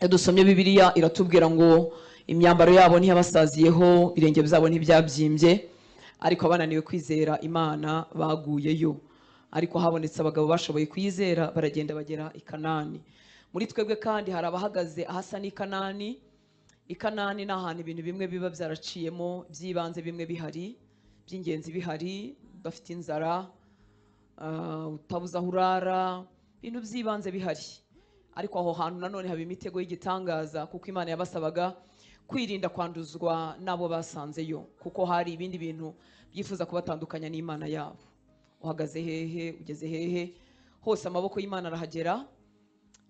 dusomye Bibiliya iratubwira ngo imyambaro yabo ntiyabasaziyeho, birenge byabo ntibyabyimbye, ariko abananiwe kwizera Imana baguyeyo. Ariko habonetse abagabo bashoboye kwizera, baragenda bagera i Kanani. Muri twebwe kandi hari abahagaze ahasa n'i Kanani. I Kanani ni ahantu ibintu bimwe biba byaraciyemo by'ibanze, bimwe bihari by'ingenzi bihari, bafite inzara, utabuza aho urara, ibintu by'ibanze bihari. Ariko aho hantu nanone haba imitego y'igitangaza, kuko Imana yabasabaga kwirinda kwanduzwa n'abo basanzeyo, kuko hari ibindi bintu byifuza kubatandukanya n'Imana yabo. Uhagaze hehe, ugeze hehe, hose amaboko y'Imana arahagera,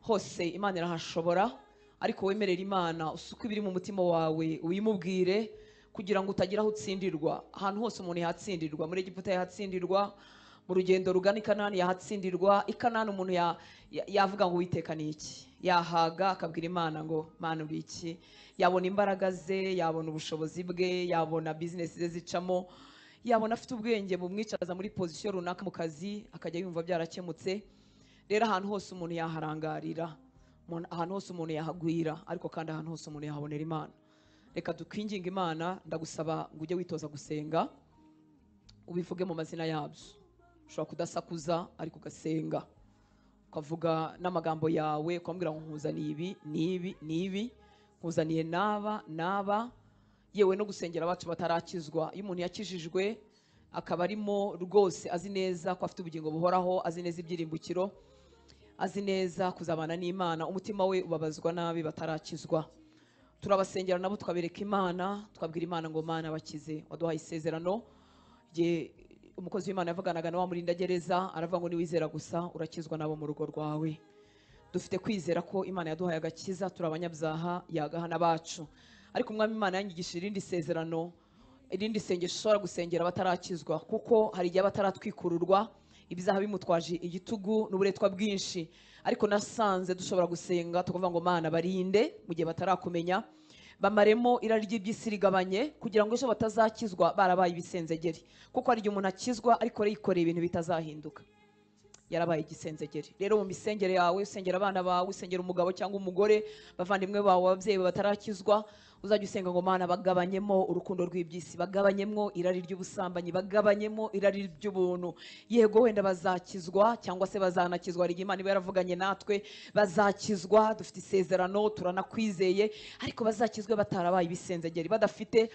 hose Imana irahashobora. Ariko wemerera Imana, usuke ibiri mu mutima wawe uyimubwire, kugira ngo utagira aho utsindirwa. Ahantu hose umuntu yahatsindirwa, muri Egiputa yahatsindirwa, mu rugendo rugana i Kanani yahatsindirwa. I Kanani umuntu yavuga ngo Uwiteka ni iki, yahaga akabwira Imana ngo Mana uri iki, yabona imbaraga ze, yabona ubushobozi bwe, yabona business ze zicamo, yabona afite ubwenge bumwicaza muri position runaka mu kazi, akajya yumva byarakemutse. Rero ahantu hose umuntu yaharangarira, ahantu hose umuntu yahagwira, ariko kandi ahantu hose umuntu yahabonera Imana. Reka dukwinginga Imana, ndagusaba ngo ujye witoza gusenga, ubivuge mu mazina yabyo. Ushobora kudasakuza ariko ugasenga, ukavuga n'amagambo yawe, ukambwira ngo nkuzaniye ibi n'ibi n'ibi, nkuzaniye naba, yewe no gusengera abacu batarakizwa. Iyo umuntu yakijijwe akaba arimo rwose azi neza ko afite ubugingo buhoraho, azi neza ibyirimbukiro, azi neza kuzabana n'Imana, umutima we ubabazwa nabi batarakizwa. Turabasengera nabo tukabereka Imana, twabwira Imana ngo Mana bakize, waduhaye isezerano. Umukozi w'Imana yavuganaga na wa murindagereza, aravuga ngo niwizera gusa urakizwa nabo mu rugo rwawe. Dufite kwizera ko Imana yaduhaye agakiza, turi abanyabyaha, yagahana bacu. Ariko Umwami Imana yanyigishije irindi sezerano, irindi sengesho ushobora gusengera batarakizwa, kuko hari igihe bataratwikururwa, ibizaha bimutwaje igitugu n'uburetwa bwinshi. Ariko nasanze dushobora gusenga tukavuga ngo Mana barinde mu gihe batarakumenya, bamaremo irari ry'iby'isi rigabanye, kugira ngo ejo batazakizwa barabaye ibisenzegeri. Kuko hari igihe umuntu akizwa ariko yikoreye ibintu bitazahinduka, yarabaye igisenzegeri. Rero mu misengere yawe, usengera abana bawe, usengera umugabo cyangwa umugore, bavandimwe bawe, ababyeyi batarakizwa, uzajya usenga ngo Mana bagabanyemo urukundo rw'iby'isi, bagabanyemo irari ry'ubusambanyi, bagabanyemo irari ry'ubuntu. Yego wenda bazakizwa cyangwa se bazanakizwa, hari Imana iba yaravuganye natwe, bazakizwa, dufite isezerano, turanakwizeye, ariko bazakizwe batarabaye ibisenzegeri, badafite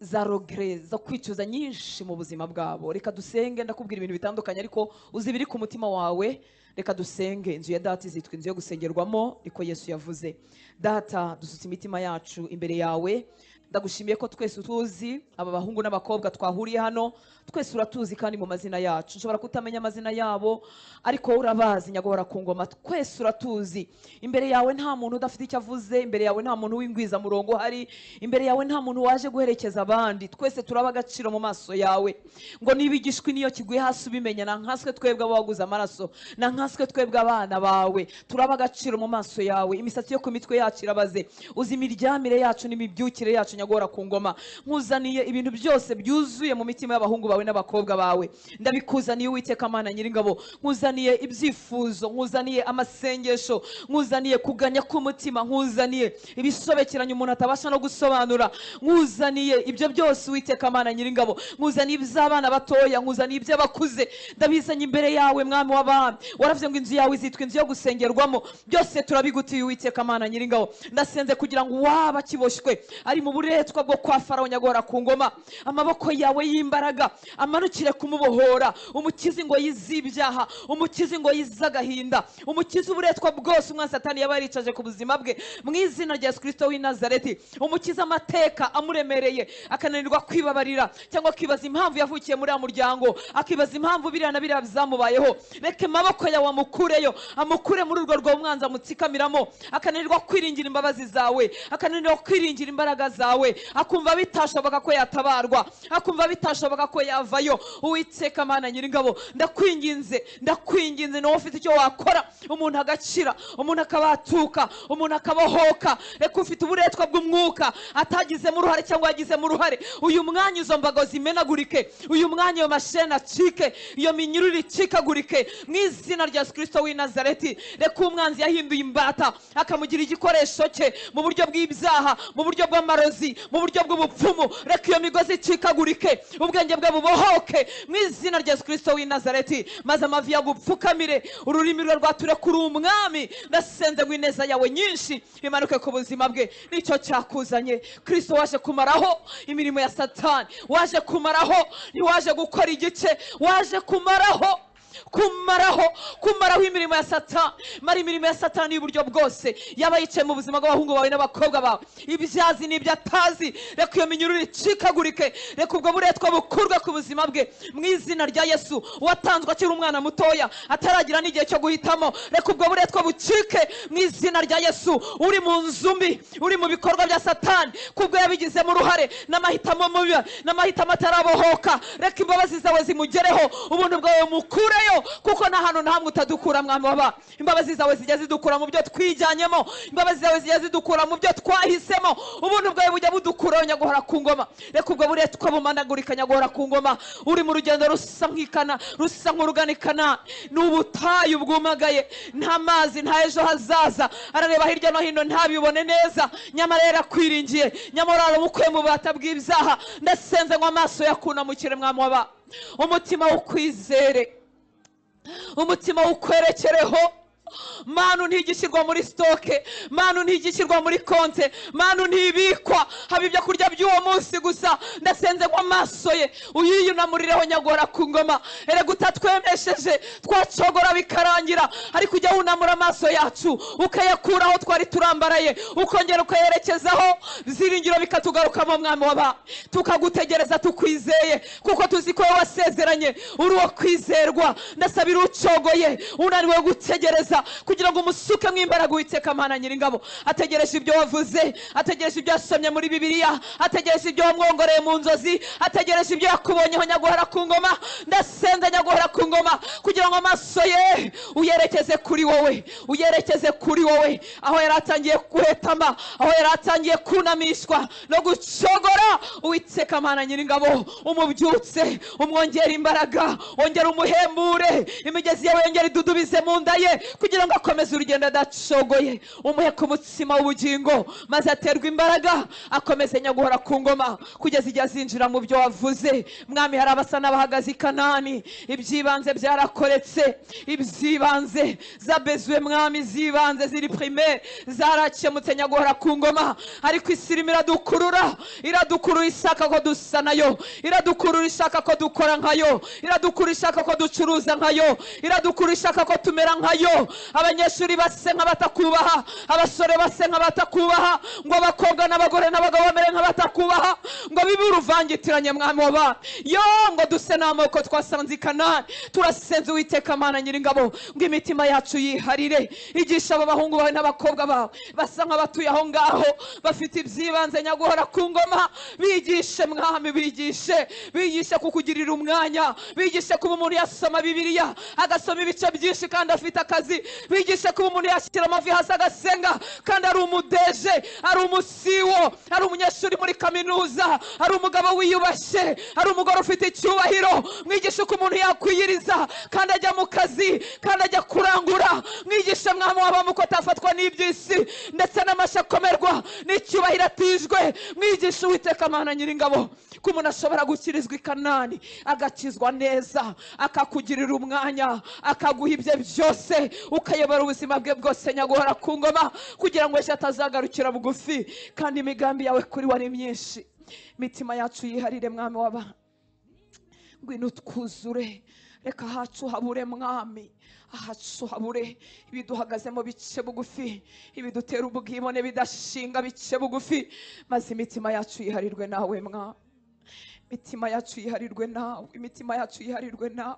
za regret zo kwicuza nyinshi mu buzima bwabo. Reka dusenge, ndakubwira ibintu bitandukanye ariko uzi biri ku mutima wawe. Reka dusenge. Inzu ya Data izitwa inzu yo gusengerwamo, niko Yesu yavuze. Data, dusutse imitima yacu imbere yawe, ndagushimiye ko twese utuzi, aba bahungu n'abakobwa twahuriye hano, twese uratuzi kandi mu mazina yacu. Nshobora kutamenya amazina yabo, ariko urabazi nyagahora ku ngoma, twese uratuzi. Imbere yawe nta muntu udafite icyo avuze, imbere yawe nta muntu w'ingwiza murongo hari, imbere yawe nta muntu waje guherekeza abandi. Twese turaba agaciro mu maso yawe, ngo niba igishwi niyo kiguye hasi ubimenya, na nkaswe twebwe abaguze amaraso, na nkaswe twebwe abana bawe, turaba agaciro mu maso yawe. Imisatsi yo ku mitwe yacu irabaze, uzi imiryamire yacu n'imibyukire yacu nyagora ku ngoma. Nkuzaniye ibintu byose byuzuye mu mitima y'abahungu bawe n'abakobwa bawe, ndabikuzaniye Uwiteka Mana Nyiringabo. Nkuzaniye ibyifuzo, nkuzaniye amasengesho, nkuzaniye kuganya k'umutima, nkuzaniye ibisobekeranye umuntu atabasha no gusobanura, nkuzaniye ibyo byose Uwiteka Mana Nyiringabo. Nkuzaniye iby'abana batoya, nkuzaniye iby'abakuze, ndabizanye imbere yawe Mwami w'abami. Waravuze ngo inzu yawe izitwa inzu yo gusengerwamo, byose turabigutiye Uwiteka Mana Nyiringabo. Ndasenze kugira ngo waba kiboshywe ari mu buretwa bwo kwa Farawo nyagora ku ngoma, amaboko yawe y'imbaraga amanukire kumubohora, umukizi ngo yizibyaha, umukizi ngo yizagahinda, umukizi uburetwa bwose umwana Satani yaba yaricaje ku buzima bwe, mu izina rya Yesu Kristo w'i Nazareti. Umukiza amateka amuremereye, akananirwa kwibabarira cyangwa akibaza impamvu yavukiye muri ya muryango, akibaza impamvu biriya na biriya bizamubayeho. Reke amaboko yawe amukureyo, amukure muri urwo rwo mwanza amutsikamiramo, akananirwa kwiringira imbabazi zawe, akananirwa kwiringira imbaraga zawe. yawe, akumva bitashoboka ko yatabarwa, akumva bitashoboka ko yavayo. Uwiteka Mana Nyiringabo, ndakwinginze ni wowe ufite icyo wakora, umuntu agakira, umuntu akabatuka, umuntu akabohoka. Reka ufite uburetwa bw'umwuka atagizemo uruhare cyangwa yagizemo uruhare, uyu mwanya izo mbago zimenagurike, uyu mwanya iyo mashene acike, iyo minyururu icikagurike mu izina rya Yesu Kristo w'i Nazareti. Reka umwanzi yahinduye imbata akamugira igikoresho cye mu buryo bw'ibyaha, mu buryo bw'amarozi, mu buryo bw'ubupfumu. Reka iyo migozi icikagurike, ubwenge bwe bubohoke mu izina rya Yesu Kristo w'i Nazareti, maze amavi yagupfukamire, ururimi rwe rwature kuri umwami. Ndasenze ngo ineza yawe nyinshi imanuke ku buzima bwe. Nicyo cyakuzanye Kristo, waje kumaraho imirimo ya Satani, waje kumaraho, ntiwaje gukora igice, waje kumaraho imirimo ya Satani. Mara imirimo ya Satani y'uburyo bwose, yaba yicaye mu buzima bw'abahungu bawe n'abakobwa bawe, ibyazi n'ibyo atazi. Reka iyo minyururu icikagurike, reka ubwo buretwa bukurwe ku buzima bwe mu izina rya Yesu. Watanzwe akiri umwana mutoya ataragira n'igihe cyo guhitamo, reka ubwo buretwa bucike mu izina rya Yesu. Uri mu nzu mbi, uri mu bikorwa bya Satani, kubwo yabigizemo uruhare n'amahitamo mubi, n'amahitamo atarabohoka, reka imbabazi zawe zimugereho, ubuntu bwawe mukureyo, kuko nta hantu nta utadukura mwami waba. Imbabazi zawe zijya zidukura mu byo twijyanyemo, imbabazi zawe zijya zidukura mu byo twahisemo, ubuntu bwawe bujya budukura nyaguhora ku ngoma. Reka ubwo buretwa bumanagurika nyaguhora ku ngoma. Uri mu rugendo rusa nk'ikana, rusa nk'uruganikana, n'ubutayu bwumagaye, nta mazi, nta ejo hazaza. Arareba hirya no hino ntabibone neza, nyamara yarakwiringiye, nyamara aramukuye mu bubata bw'ibyaha. Ndasenze ngo amaso yakunamukire mwami waba, umutima ukwizere, umutima ukwerekereho. Manu ntigishyirwa muri stoke, manu ntigishyirwa muri konte, manu ntibikwa, haba ibyo kurya by'uwo munsi gusa. Ndasenze ngo amaso ye uyiyunamurireho nyagora ku ngoma. Erega utatwemesheje twacogora bikarangira, ariko ujya wunamura amaso yacu ukayakuraho twari turambaraye, ukongera ukayerekezaho, byiringiro bikatugarukamo mwami waba. Tukagutegereza tukwizeye, kuko tuzi ko wasezeranye uri uwo kwizerwa. Ndasabira ucogoye unaniwe gutegereza, kugira ngo umusuke mw'imbaraga Uwiteka Mana Nyiringabo. Ategereje ibyo wavuze, ategereje ibyo yasomye muri Bibiliya, ategereje ibyo wamwongoreye mu nzozi, ategereje ibyo yakubonyeho nyaguhora ku ngoma. Ndasenze nyaguhora ku ngoma, kugira ngo amaso ye uyerekeze kuri wowe, uyerekeze kuri wowe, aho yari atangiye guhetama, aho yari atangiye kunamishwa no gucogora. Uwiteka Mana Nyiringabo, umubyutse, umwongera imbaraga, ongera umuhembure, imigezi yawe yongera idudubize mu nda ye, kugira ngo akomeze urugendo adacogoye. Umuhe ku mutsima w'ubugingo, maze aterwe imbaraga, akomeze nyaguhora ku ngoma, kugeza igihe azinjira mu byo wavuze. Mwami, hari abasa n'abahagaze i Kanani, ibyibanze byarakoretse, ibyibanze zabezuwe mwami, zibanze ziri primaire zarakemutse nyaguhora ku ngoma. Ariko isi irimo iradukurura, iradukurura ishaka ko dusa nayo, iradukurura ishaka ko dukora nkayo, iradukurura ishaka ko ducuruza nkayo, iradukurura ishaka ko tumera nkayo. Abanyeshuri base nk'abatakubaha, abasore base nk'abatakubaha, ngo abakobwa n'abagore n'abagabo bamere nk'abatakubaha, ngo bibe uruvangitiranye mwami waba. Yo ngo duse n'amoko twasanze i Kanani. Turasenze Uwiteka Mana Nyiringabo, ngo imitima yacu yiharire. Igisha abo bahungu bawe n'abakobwa bawe basa nk'abatuye aho ngaho, bafite ibyibanze nyaguhora ku ngoma. Bigishe mwami, bigishe kukugirira umwanya, bigishe kuba umuntu yasoma Bibiliya agasoma ibice byinshi kandi afite akazi. Bigishe kuba umuntu yashyira amavi hasi agasenga kandi ari umudeje, ari umusiwo, ari umunyeshuri muri kaminuza, ari umugabo wiyubashye, ari umugore ufite icyubahiro. Mwigishe ko umuntu yakwiyiriza kandi ajya mu kazi kandi ajya kurangura. Mwigishe mwami waba ko atafatwa n'iby'isi ndetse n'amashyi akomerwa n'icyubahiro atijwe. Mwigishe Uwiteka Mana Nyiringabo ko umuntu ashobora gukirizwa i Kanani agakizwa neza, akakugirira umwanya, akaguha ibye byose, ukayobora ubuzima bwe bwose nyaguhora ku ngoma, kugira ngo ejo atazagarukira bugufi. Kandi imigambi yawe kuri wari myinshi. Mitima yacu yiharire mwami waba, ngwino twuzure. Reka hacu habure mwami, ahacu habure ibiduhagazemo bice bugufi, ibidutera ubwibone bidashinga bice bugufi, maze imitima yacu yiharirwe nawe mwami. Imitima yacu yiharirwe nawe, imitima yacu yiharirwe nawe.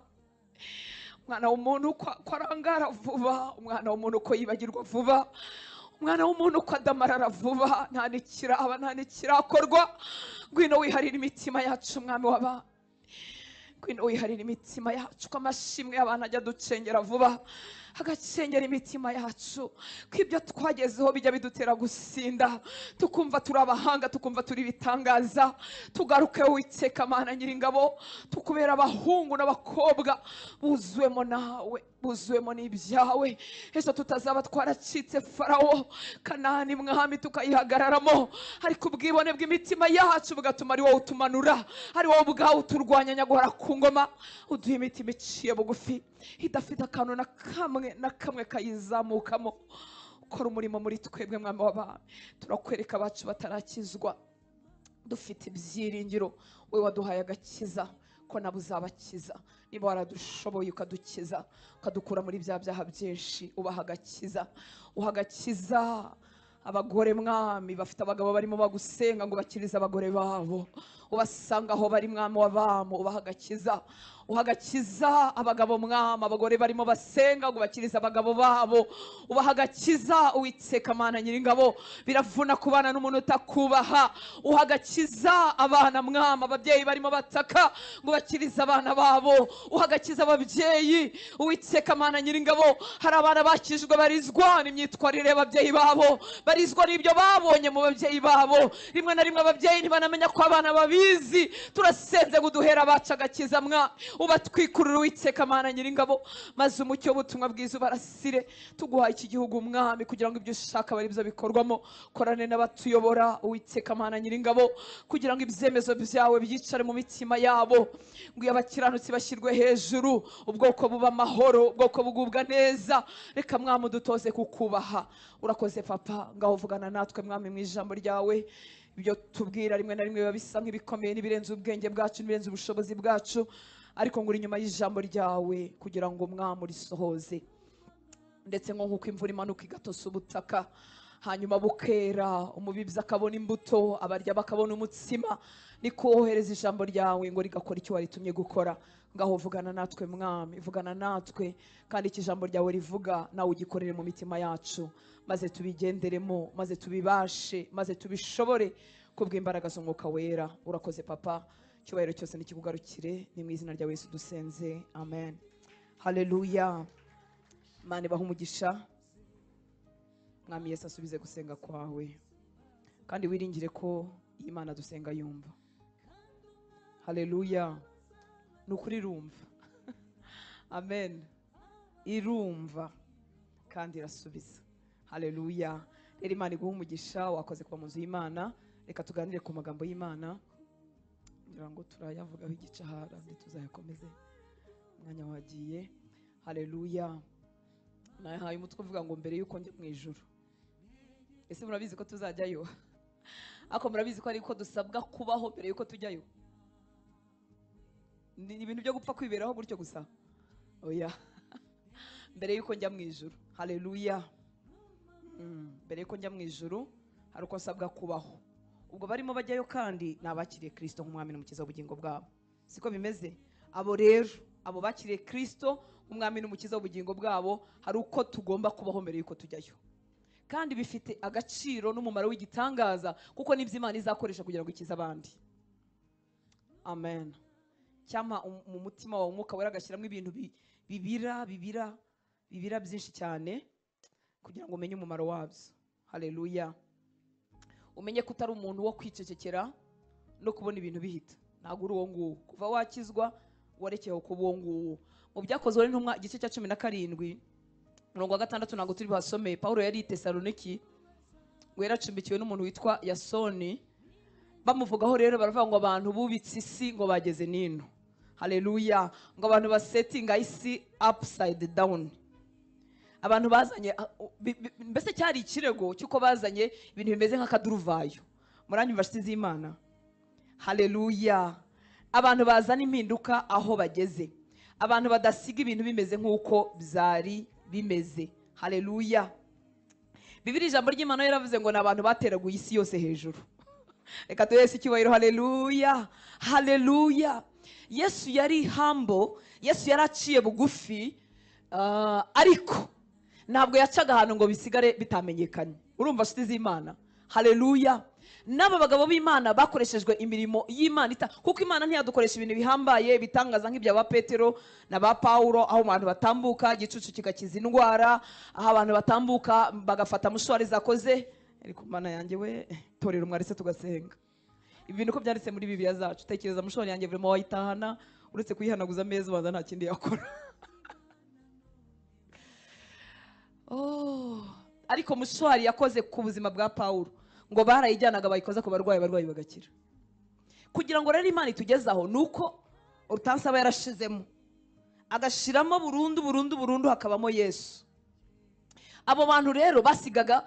Umwana w'umuntu ko arangara vuba, umwana w'umuntu ko yibagirwa vuba, mwana w'umuntu uko adamarara vuba, nta nikiraba nta nikirakorwa. Ngwino wiharira imitima yacu mwami w'abami, ngwino wiharira imitima yacu, ko amashimwe y'abantu ajya ducengera vuba, agacengera imitima yacu, ko ibyo twagezeho bijya bidutera gusinda, tukumva turi abahanga, tukumva turi ibitangaza. Tugaruke Uwiteka Mana Nyiringabo, tukubera abahungu n'abakobwa buzuwemo nawe, buzuwemo n'ibyawe. Ejo tutazaba twaracitse Farawo, Kanani mwami tukayihagararamo, ariko ubwibone bw'imitima yacu bugatuma ari wowe utumanura, ari wowe ubwawe uturwanya nyaguhora ku ngoma. Uduhe imitima iciye bugufi, idafite akantu na kamwe kayizamukamo. Ukora umurimo muri twebwe mwami w'abami, turakwereka abacu batarakizwa, dufite ibyiringiro wowe waduhaye agakiza, ko nabo uzabakiza. Niba waradushoboye ukadukiza, ukadukura muri bya byaha byinshi, ubaha agakiza. Uha agakiza abagore mwami bafite abagabo barimo bagusenga ngo bakirize abagore babo, ubasanga aho bari mwami w'abami, ubaha agakiza. Uha agakiza abagabo mwami, abagore barimo basenga ngo bakirize abagabo babo, ubaha agakiza Uwiteka Mana Nyiringabo. Biravuna kubana n'umuntu utakubaha. Uha agakiza abana mwami, ababyeyi barimo bataka ngo bakirize abana babo, uha agakiza ababyeyi Uwiteka Mana Nyiringabo. Hari abana bakijwe barizwa n'imyitwarire y'ababyeyi babo, barizwa n'ibyo babonye mu babyeyi babo. Rimwe na rimwe ababyeyi ntibanamenya ko abana babizi. Turasenze ngo duhera abacu agakiza mwami, ubatwikurura Uwiteka Mana Nyiringabo, maze umucyo w'ubutumwa bwiza ubarasire. Tuguhaye iki gihugu mwami, kugira ngo ibyo ushaka bari byo bikorwamo. Korane n'abatuyobora Uwiteka Mana Nyiringabo, kugira ngo ibyemezo byawe byicare mu mitima yabo, ngo abakiranutsi bashyirwe hejuru, ubwoko buba amahoro, ubwoko bugubwa neza. Reka mwami udutoze kukubaha. Urakoze papa, ngaho vugana natwe mwami mu ijambo ryawe. Ibyo tubwira rimwe na rimwe biba bisa nk'ibikomeye n'ibirenze ubwenge bwacu, n'ibirenze ubushobozi bwacu, ariko ngo uri inyuma y'ijambo ryawe kugira ngo mwami urisohoze. Ndetse nk'uko imvura imanuka igatosa ubutaka, hanyuma bukera, umubibyi akabona imbuto, abarya bakabona umutsima, niko wohereza ijambo ryawe ngo rigakora icyo waritumye gukora. Ngaho vugana natwe mwami, vugana natwe, kandi iki jambo ryawe rivuga nawe ugikorere mu mitima yacu, maze tubigenderemo, maze tubibashe, maze tubishobore kubw'imbaraga z'umwuka wera. Urakoze papa, cyubahiro cyose nikikugarukire, ni mu izina rya Yesu dusenze, amen. Haleluya. Imana ibahe umugisha. Mwami Yesu asubize gusenga kwawe, kandi wiringire ko Imana dusenga yumva. Haleluya. Nukuri irumva. Amen. Irumva kandi irasubiza. Haleluya. Rero Imana iguhe umugisha, wakoze kuba mu nzu y'Imana. Reka tuganire ku magambo y'Imana, ngira ngo turayavugaho igice ahara ntituzayakomeze, umwanya wagiye. Haleluya. Nahaye umutwe uvuga ngo mbere yuko njya mu ijuru. Ese murabizi ko tuzajyayo? Ako murabizi ko ariko dusabwa kubaho mbere yuko tujyayo? Ni ibintu byo gupfa kwiberaho gutyo gusa? Oya. Mbere yuko njya mu ijuru. Haleluya. Mbere yuko njya mu ijuru hari uko nsabwa kubaho. Ubwo barimo bajyayo kandi nabakiriye Kristo nk'umwami n'umukiza w'ubugingo bwabo. Siko bimeze? Abo rero, abo bakiriye Kristo nk'umwami n'umukiza w'ubugingo bwabo, hari uko tugomba kubaho mbere yuko tujyayo. Kandi bifite agaciro n'umumaro w'igitangaza, kuko nibyo Imana izakoresha kugira ngo ikize abandi. Amen. Cyama mu mutima wawe umwuka wera agashyiramo ibintu bibira byinshi cyane kugira ngo umenye umumaro wabyo. Haleluya. Umenye ko utari umuntu wo kwicecekera no kubona ibintu bihita. Ntabwo uri uwo nguwo. Kuva wakizwa warekeyeho kuba uwo nguwo. Mu byakozwe n'intumwa igice cya 17 murongo wa 6 ntabwo turi bahasomeye. Paulo yari i Tesaloniki, ngo yaracumbikiwe n'umuntu witwa Yasoni. Bamuvugaho rero baravuga ngo abantu bubitse isi ngo bageze nino. Haleluya. Ngo abantu basetinga isi upside down. Abantu bazanye, mbese cyari ikirego cyuko bazanye ibintu bimeze nk'akaduruvayo. Muranyumva nshuti z'Imana? Haleluya. Abantu bazana impinduka aho bageze. Abantu badasiga ibintu bimeze nk'uko byari bimeze. Haleluya. Bibiliya ijambo ry'Imana yaravuze ngo nabantu bateraguye isi yose hejuru. Reka tuyese icyubahiro. Haleluya. Haleluya. Yesu yari humble, Yesu yaraciye bugufi, ariko ntabwo yacaga ahantu ngo bisigare bitamenyekanye. Urumva nshuti z'Imana? Haleluya. N'aba bagabo b'Imana bakoreshejwe imirimo y'Imana kuko Imana ntiyadukoresha ibintu bihambaye bitangaza nk'ibya ba Petero na ba Paulo, aho abantu batambuka igicucu kigakiza indwara, aho abantu batambuka bagafata mushwari zakoze. Ariko Mana yanjye we, torero mwarese tugasenga. Ibi bintu ko byanditse muri Bibiliya zacu, tekereza mushwari yanjye vrema wayitahana uretse kuyihanaguza ameza ubanza nta kindi yakora. Ariko mushwari yakoze ku buzima bwa Paulo, ngo barayijyanaga bayikoza ku barwayi bagakira. Kugira ngo rero Imana itugezaho nuko utansaba yarashizemo agashiramo burundu hakabamo Yesu. Abo bantu rero basigaga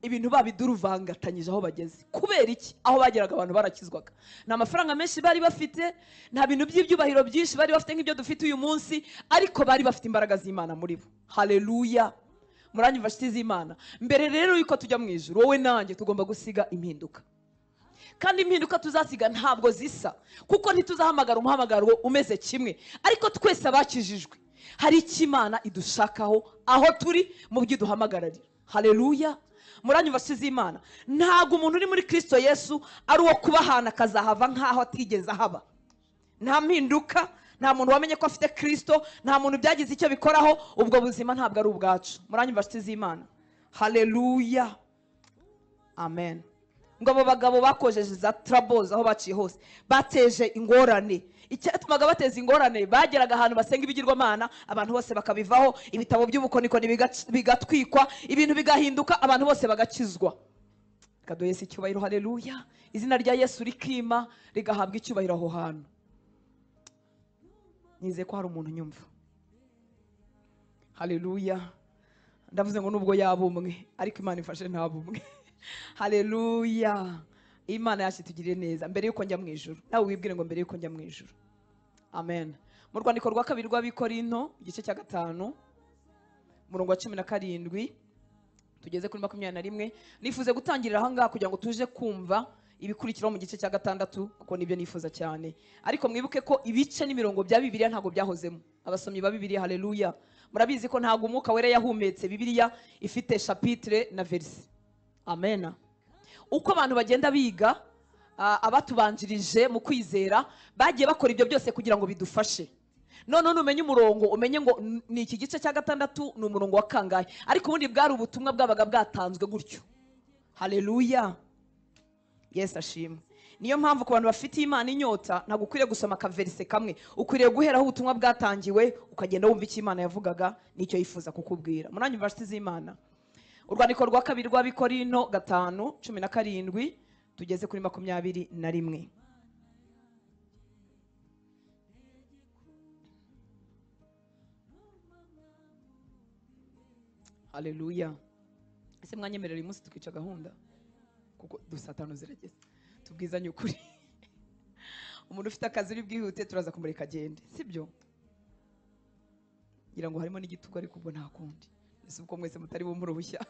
ibintu babiduruvangatanyije aho bageze. Kubera iki? Aho bageraga abantu barakizwaga. Nta mafaranga menshi bari bafite, nta bintu by'ibyubahiro byinshi bari bafite nk'ibyo dufite uyu munsi, ariko bari bafite imbaraga z'Imana muri bo. Haleluya. Muranyumva nshuti z'Imana? Mbere rero yuko tujya mu ijuru, wowe nanjye tugomba gusiga impinduka. Kandi impinduka tuzasiga ntabwo zisa, kuko ntituzahamagara umuhamagaro umeze kimwe, ariko twese abakijijwe hari icyo Imana idushakaho aho turi mu byo iduhamagarira. Haleluya. Muranyumva nshuti z'Imana? Ntabwo umuntu uri muri Kristo Yesu ari uwo kuba ahantu akazahava nk'aho atigeze ahaba. Nta mpinduka, nta muntu wamenye ko afite Kristo, nta muntu byagize icyo bikoraho, ubwo buzima ntabwo ari ubwacu. Muranyumva nshuti z'Imana? Haleluya. Amen. Ngo abo bagabo bakojeje za troubles aho baciye hose, bateje ingorane. Icyatumaga bateza ingorane, bageraga ahantu basenga ibigirwamana, abantu bose bakabivaho, ibitabo by'ubukonikoni bigatwikwa, ibintu bigahinduka, abantu bose bagakizwa. Kadoye Yesu icyubahiro. Haleluya. Izina rya Yesu rikima rigahabwa icyubahiro aho hantu. Nize ko hari umuntu nyumva. Haleluya. Ndavuze ngo nubwo yabumwe, ariko Imana ifashe ntabumwe. Haleluya. Imana yacu itugirire neza mbere yuko njya mu ijuru. Nawe wibwire ngo mbere yuko njya mu ijuru. Amen. Mu rwandiko rwa 2 rw'Abikorinto igice cya 5 murongo wa 17 tugeze kuri 21, nifuze gutangirira aha ngaha kugira ngo tuje kumva ibikurikiraho mu gice cya 6 kuko nibyo nifuza cyane. Ariko mwibuke ko ibice n'imirongo bya Bibiliya ntago byahozemo. Abasomyi ba Bibiliya, haleluya, murabizi ko ntago umwuka wera yahumetse Bibiliya ifite chapitre na verse. Amen. Uko abantu bagenda biga, abatubanjirije mu kwizera bagiye bakora ibyo byose kugira ngo bidufashe. None numenye umurongo, umenye ngo ni iki gice cya 6 ni umurongo wa kangahe, ariko ubundi bwari ubutumwa bwabaga bwatanzwe gutyo. Haleluya. Yes ashimwe. Niyo mpamvu ku bantu bafite Imana inyota ntabwo ukwiriye gusoma akaverse kamwe, ukwiriye guheraho ubutumwa bwatangiwe ukagenda wumva icyo Imana yavugaga n'icyo yifuza kukubwira. Muranyumva nshuti z'Imana? Urwandiko rwa 2 rw'Abikorinto 5:17 tugeze kuri 21. Haleluya. Ese mwanyemerera uyu munsi tukica gahunda kuko dusatano zirageze, tubwizanye ukuri. Umuntu ufite akazi uri bwihute turaza kumureka agende, sibyo? Ngira ngo harimo n'igituko ariko ubwo nta kundi. Ese uko mwese mutari bo muruhushya.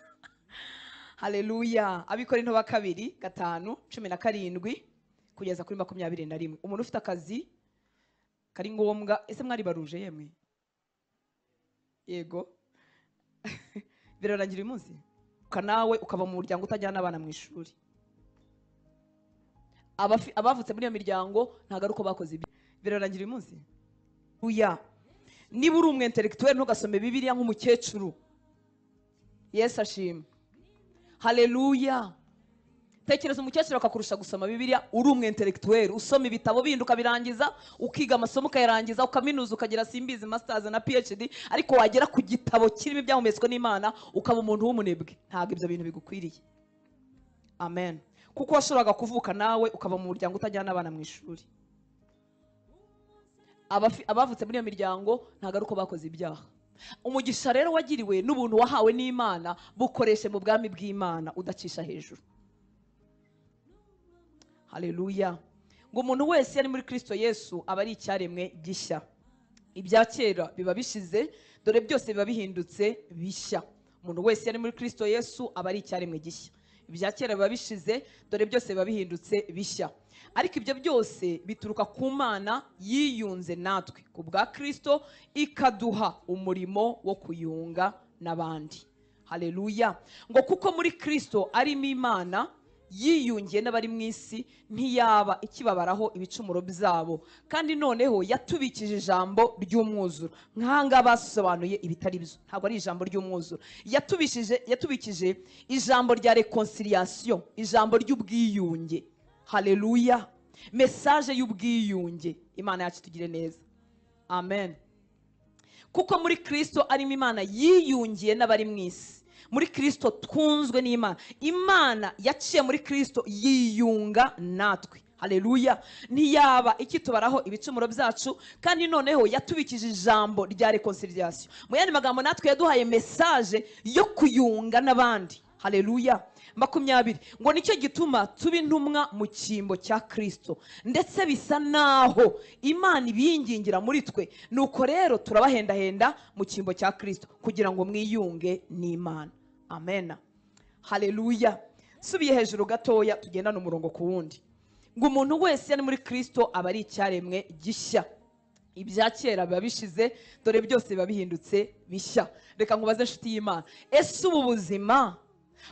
Haleluya. Abikorinto 2:5-17 kugeza kuri 21. Umuntu ufite akazi kari ngombwa, ese mwari baruje yemwe? Yego. Birarangira uyu munsi kanawe ukaba mu muryango utajyana abana mu ishuri. Abavutse muri iyo miryango ntago ari uko bakoze ibyo. Birarangira uyu munsi. Uya. Niba uri umwintellectuel ntugasome Bibiliya nk'umukecuru. Yes ashimwe. Haleluya. Tekereza umukecuru akakurusha gusoma Bibiliya, uri umwintellectuel usoma ibitabo bindi ukabirangiza, ukiga amasomo ukayarangiza, ukaminuza ukagira simbizi masters na PhD, ariko wagera ku gitabo kirimo ibyahumetswe n'Imana ukaba umuntu w'umunebwe. Ntago ibyo bintu bigukwiriye. Amen. Kuko washoboraga kuvuka nawe ukaba mu muryango utajyana abana mu ishuri. Abavutse muri iyo miryango ntago ari uko bakoze ibyaha. Umugisha rero wagiriwe n'ubuntu wahawe n'Imana bukoreshe mu bwami bw'Imana udacisha hejuru. Haleluya. Ngo umuntu wese yari muri Kristo Yesu aba ari icyaremwe gishya. Ibya kera biba bishize, dore byose biba bihindutse bishya. Umuntu wese yari muri Kristo Yesu aba ari icyaremwe gishya. Ibya kera biba bishize, dore byose biba bihindutse bishya. Ariko ibyo byose bituruka ku Mana yiyunze natwe ku bwa Kristo ikaduha umurimo wo kuyunga n'abandi. Haleluya. Ngo kuko muri Kristo arimo Imana yiyungiye n'abari mu isi ntiyaba ikibabaraho ibicumuro byabo, kandi noneho yatubikije ijambo ry'umwuzuro. Nk'ahangaha basobanuye ibitari byo, ntabwo ari ijambo ry'umwuzuro. Yatubikije ijambo rya reconciliation, ijambo ry'ubwiyunge. Haleluya. Message y'ubwiyunge. Imana yacu tugire neza. Amen. Kuko muri Kristo arimo Imana yiyungiye n'abari mu isi. Muri Kristo twunzwe n'Imana. Imana yaciye muri Kristo yiyunga natwe. Haleluya. Ntiyaba ikitubaraho ibicumuro byacu, kandi noneho yatubikije ijambo rya reconciliation. Mu yandi magambo natwe yaduhaye message yo kuyunga n'abandi. Haleluya. 20 ngo nicyo gituma tuba intumwa mu cyimbo cya Kristo, ndetse bisa naho Imana ibingingira muri twe, nuko rero turabahendahenda mu cyimbo cya Kristo kugira ngo mwiyunge n'Imana. Amen. Haleluya. Subiye hejuru gatoya tugendana umurongo ku wundi. Ngo umuntu wese ari muri Kristo aba ari icyaremwe gishya. Ibya kera biba bishize, dore byose biba bihindutse bishya. Reka nkubaze nshuti y'Imana, ese ubu buzima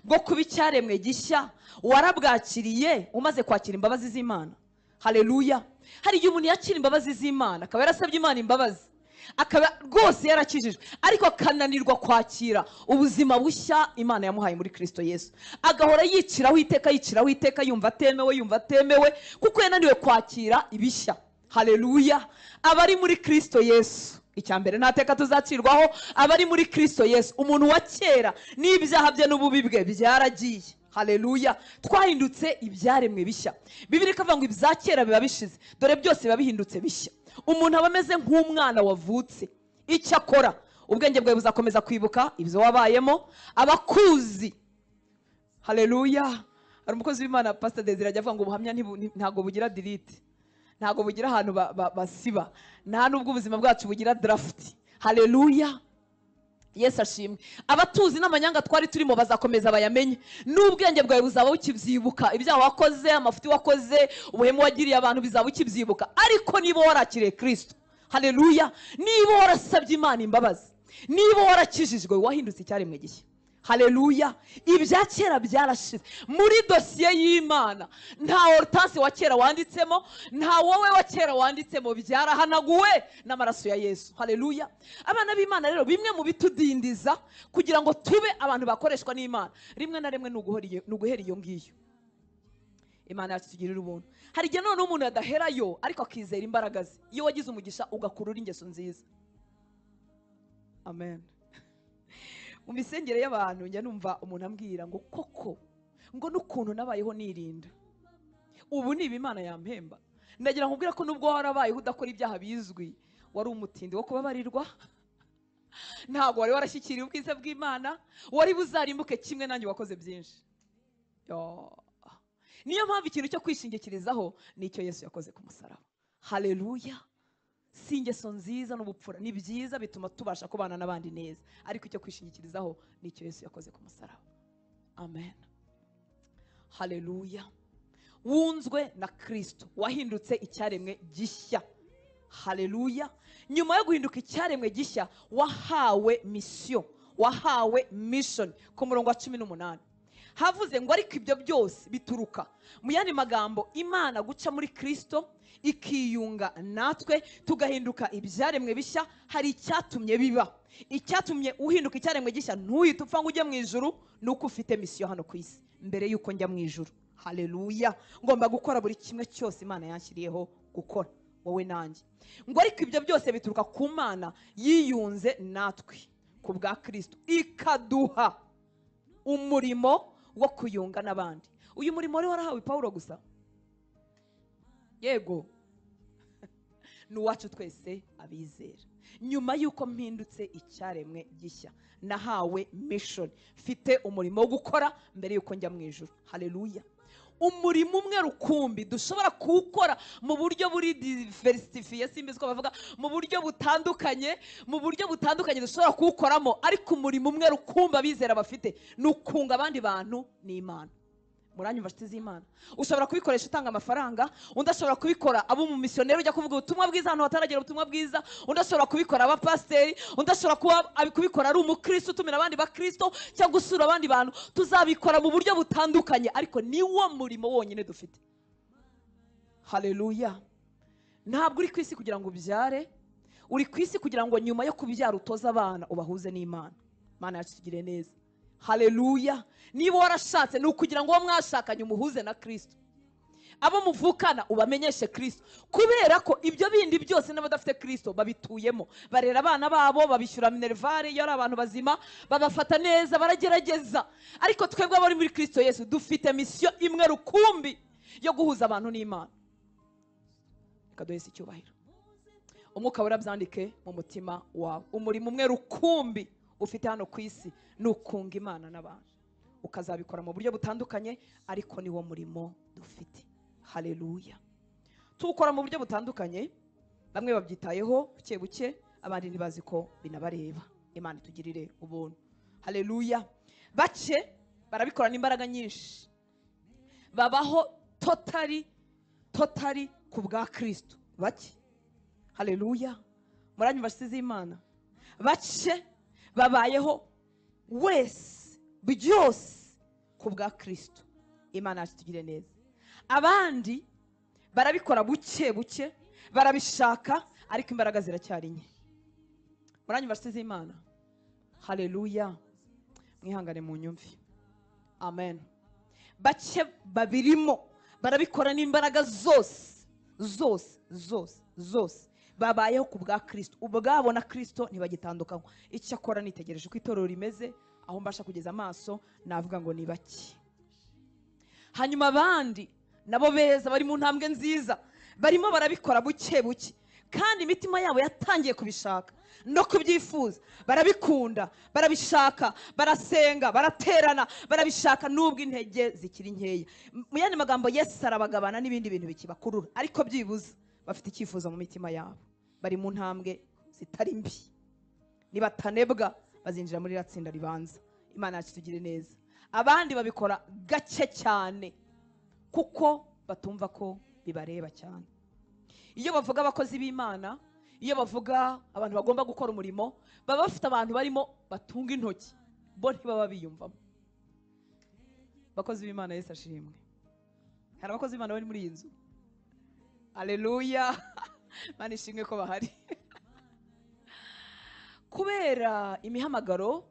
bwo kuba icyaremwe gishya warabwakiriye umaze kwakira imbabazi z'Imana? Haleluya. Hari igihe umuntu yakira imbabazi z'Imana akaba yarasabye Imana imbabazi, akaba rwose yarakijijwe, ariko akananirwa kwakira ubuzima bushya Imana yamuhaye muri Kristo Yesu. Agahora yiciraho iteka yumva atemewe kuko yananiwe kwakira ibishya. Haleluya. Abari muri Kristo Yesu, icyambere nta teka tuzacirwaho. Abari muri Kristo Yesu, umuntu wa kera n'ibyaha bye n'ububi bwe byaragiye. Haleluya. Twahindutse ibyaremwe bishya. Bibiliya ikavuga ngo ibya kera biba bishize, dore byose biba bihindutse bishya. Umuntu aba ameze nk'umwana wavutse. Icyo akora, ubwenge bwawe buzakomeza kwibuka ibyo wabayemo, abakuzi. Haleluya. Hari umukozi w'Imana Pastor Desire ajya avuga ngo ubuhamya ntago bugira delete, ntago bugira ahantu basiba, nta nubwo ubuzima bwacu bugira draft. Haleluya. Yesu ashimwe. Abatuzi n'amanyanga twari turimo bazakomeza bayamenye, n'ubwenge bwawe buzaba bukibyibuka ibyaha wakoze, amafuti wakoze, ubuhemu wagiriye abantu bizaba ukibyibuka. Ariko niba warakiriye Kristo, haleluya, niba warasabye Imana imbabazi, niba warakijijwe, wahindutse icyaremwe gishya. Haleluya. Ibya kera byarashize. Muri dosiye y'Imana nta Hortense wa kera wanditsemo, nta wowe wa kera wanditsemo, byarahanaguwe n'amaraso ya Yesu. Haleluya. Abana b'Imana rero, bimwe mu bitudindiza kugira ngo tube abantu bakoreshwa n'Imana, rimwe na rimwe nuguhera iyo ngiyo. Imana yacu tugirira ubuntu. Hari igihe none umuntu adaherayo ariko akizera imbaraga ze. Iyo wagize umugisha ugakurura ingeso nziza. Amen. Mu misengere y'abantu njya numva umuntu ambwira ngo koko ngo n'ukuntu nabayeho nirinda, ubu ni Imana yampemba. Ndagira nkubwira ko nubwo warabayeho udakora ibyaha bizwi, wari umutindi wo kubabarirwa, ntabwo wari warashyikiriye ubwiza bw'Imana, wari buzarimbuke kimwe nanjye wakoze byinshi. Niyo mpamvu ikintu cyo kwishingikirizaho nicyo Yesu yakoze ku musaraba. Haleluya. Si ingeso nziza n'ubupfura, ni byiza, bituma tubasha kubana n'abandi neza, ariko icyo kwishingikirizaho nicyo Yesu yakoze ku musaraba. Amen. Haleluya. Wunzwe na Kristo, wahindutse icyaremwe gishya. Haleluya. Nyuma yo guhinduka icyaremwe gishya, wahawe mission, wahawe mission. Ku murongo wa 18 havuze ngo ariko ibyo byose bituruka, mu yandi magambo, Imana guca muri Kristo ikiyunga natwe tugahinduka ibyaremwe bishya. Hari icyatumye biba, icyatumye uhinduka icyaremwe gishya ntuhite upfa ngo ujye mu ijuru, nuko ufite mission hano ku isi mbere yuko njya mu ijuru. Haleluya. Ngomba gukora buri kimwe cyose Imana yanshyiriyeho gukora, wowe nanjye. Ngo ariko ibyo byose bituruka ku Mana yiyunze natwe ku bwa Kristo, ikaduha umurimo wo kuyunga n'abandi. Uyu murimo wari warahawe Paulo gusa? Yego. Nuwacu twese abizera. Nyuma yuko mpindutse icyaremwe gishya, nahawe mission, mfite umurimo wo gukora mbere yuko njya mu ijuru. Haleluya. Umurimo umwe rukumbi dushobora kuwukora mu buryo buri diversifiye, simbizi ko bavuga, mu buryo butandukanye, dushobora kuwukoramo, ariko umurimo umwe rukumbi abizera bafite ni ukunga abandi bantu n'Imana. muranyumva nshuti z'Imana? Ushobora kubikoresha utanga amafaranga, undi ashobora kubikora abo mu missionnaire ujya kuvuga ubutumwa bwiza ahantu hataragera ubutumwa bwiza, undi ashobora kubikora aba pasiteri, undi ashobora kubikora ari umukristo utumira abandi bakristo cyangwa gusura abandi bantu. Tuzabikora mu buryo butandukanye, ariko niwo murimo wonyine dufite. Haleluya. Ntabwo uri ku isi kugira ngo ubyare, uri ku isi kugira ngo nyuma yo kubyara utoze abana ubahuze n'Imana. Imana yacu tugire neza. Haleluya. Niba warashatse ni ukugira ngo uwo mwashakanye umuhuze na Kristo, abo muvukana ubamenyeshe Kristo, kubera ko ibyo bindi byose n'abadafite Kristo babituyemo. Barera abana babo, babishyura minervare iyo ari abantu bazima, babafata neza, baragerageza. Ariko twebwe abari muri Kristo Yesu dufite misiyo imwe rukumbi yo guhuza abantu n'Imana. Reka duhese icyubahiro. Umwuka wera byandike mu mutima wawe. Umurimo umwe rukumbi ufite hano ku isi ni ukunga Imana n'abantu. Ukazabikora mu buryo butandukanye, ariko niwo murimo dufite. Haleluya. Tuwukora mu buryo butandukanye, bamwe babyitayeho buke buke, abandi ntibazi ko binabareba. Imana itugirire ubuntu. Haleluya. Bake barabikora n'imbaraga nyinshi, babaho totally ku bwa Kristo. Bake. Haleluya. Muranyumva nshuti z'Imana? Bake babayeho wese byose ku bwa Kristo. Imana yacu tugire neza. Abandi barabikora buke buke, barabishaka, ariko imbaraga ziracyari nke. Muranyumva nshuti z'Imana? Haleluya. Mwihangane mu nyumvi. Amen. Bake babirimo barabikora n'imbaraga zose babayeho ku bwa Kristo. Ubwabo na Kristo ntibagitandukanywa. Icyo akora nitegereje uko itorero rimeze, aho mbasha kugeza amaso, navuga ngo ni bake. Hanyuma abandi nabo beza bari mu ntambwe nziza, barimo barabikora buke buke, kandi imitima yabo yatangiye kubishaka no kubyifuza. Barabikunda, barabishaka, barasenga, baraterana, barabishaka nubwo intege zikiri nkeya. Mu yandi magambo, Yesu arabagabana n'ibindi bintu bikibakurura, ariko byibuze bafite icyifuzo mu mitima yabo. Bari mu ntambwe zitari mbi. Nibatanebwa bazinjira muri ratsinda ribanza. Imana yacu tugire neza. Abandi babikora gake cyane kuko batumva ko bibareba cyane. Iyo bavuga abakozi b'Imana, iyo bavuga abantu bagomba gukora umurimo, baba bafite abantu barimo batunga intoki, bo ntibaba biyumvamo. Bakozi b'Imana, Yesu ashimwe. Hari abakozi b'Imana bari muri iyi nzu? Haleluya. Mana ishimwe ko bahari. Kubera imihamagaro,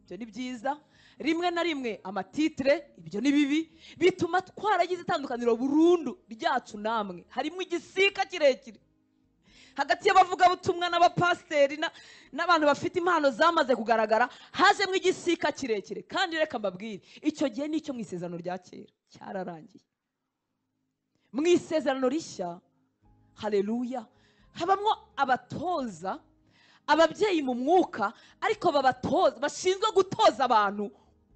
ibyo ni byiza. Rimwe na rimwe amatitre, ibyo ni bibi, bituma twaragize itandukaniro burundu ryacu namwe. Harimo igisika kirekire hagati y'abavuga butumwa n'abapasiteri n'abantu bafite impano zamaze kugaragara. Hajemo igisika kirekire, kandi reka mbabwire, icyo gihe nicyo mu isezerano rya kera cyararangiye. Mu isezerano rishya, haleluya, habamwo abatoza, ababyeyi mu mwuka, ariko babatoza, bashinzwe gutoza abantu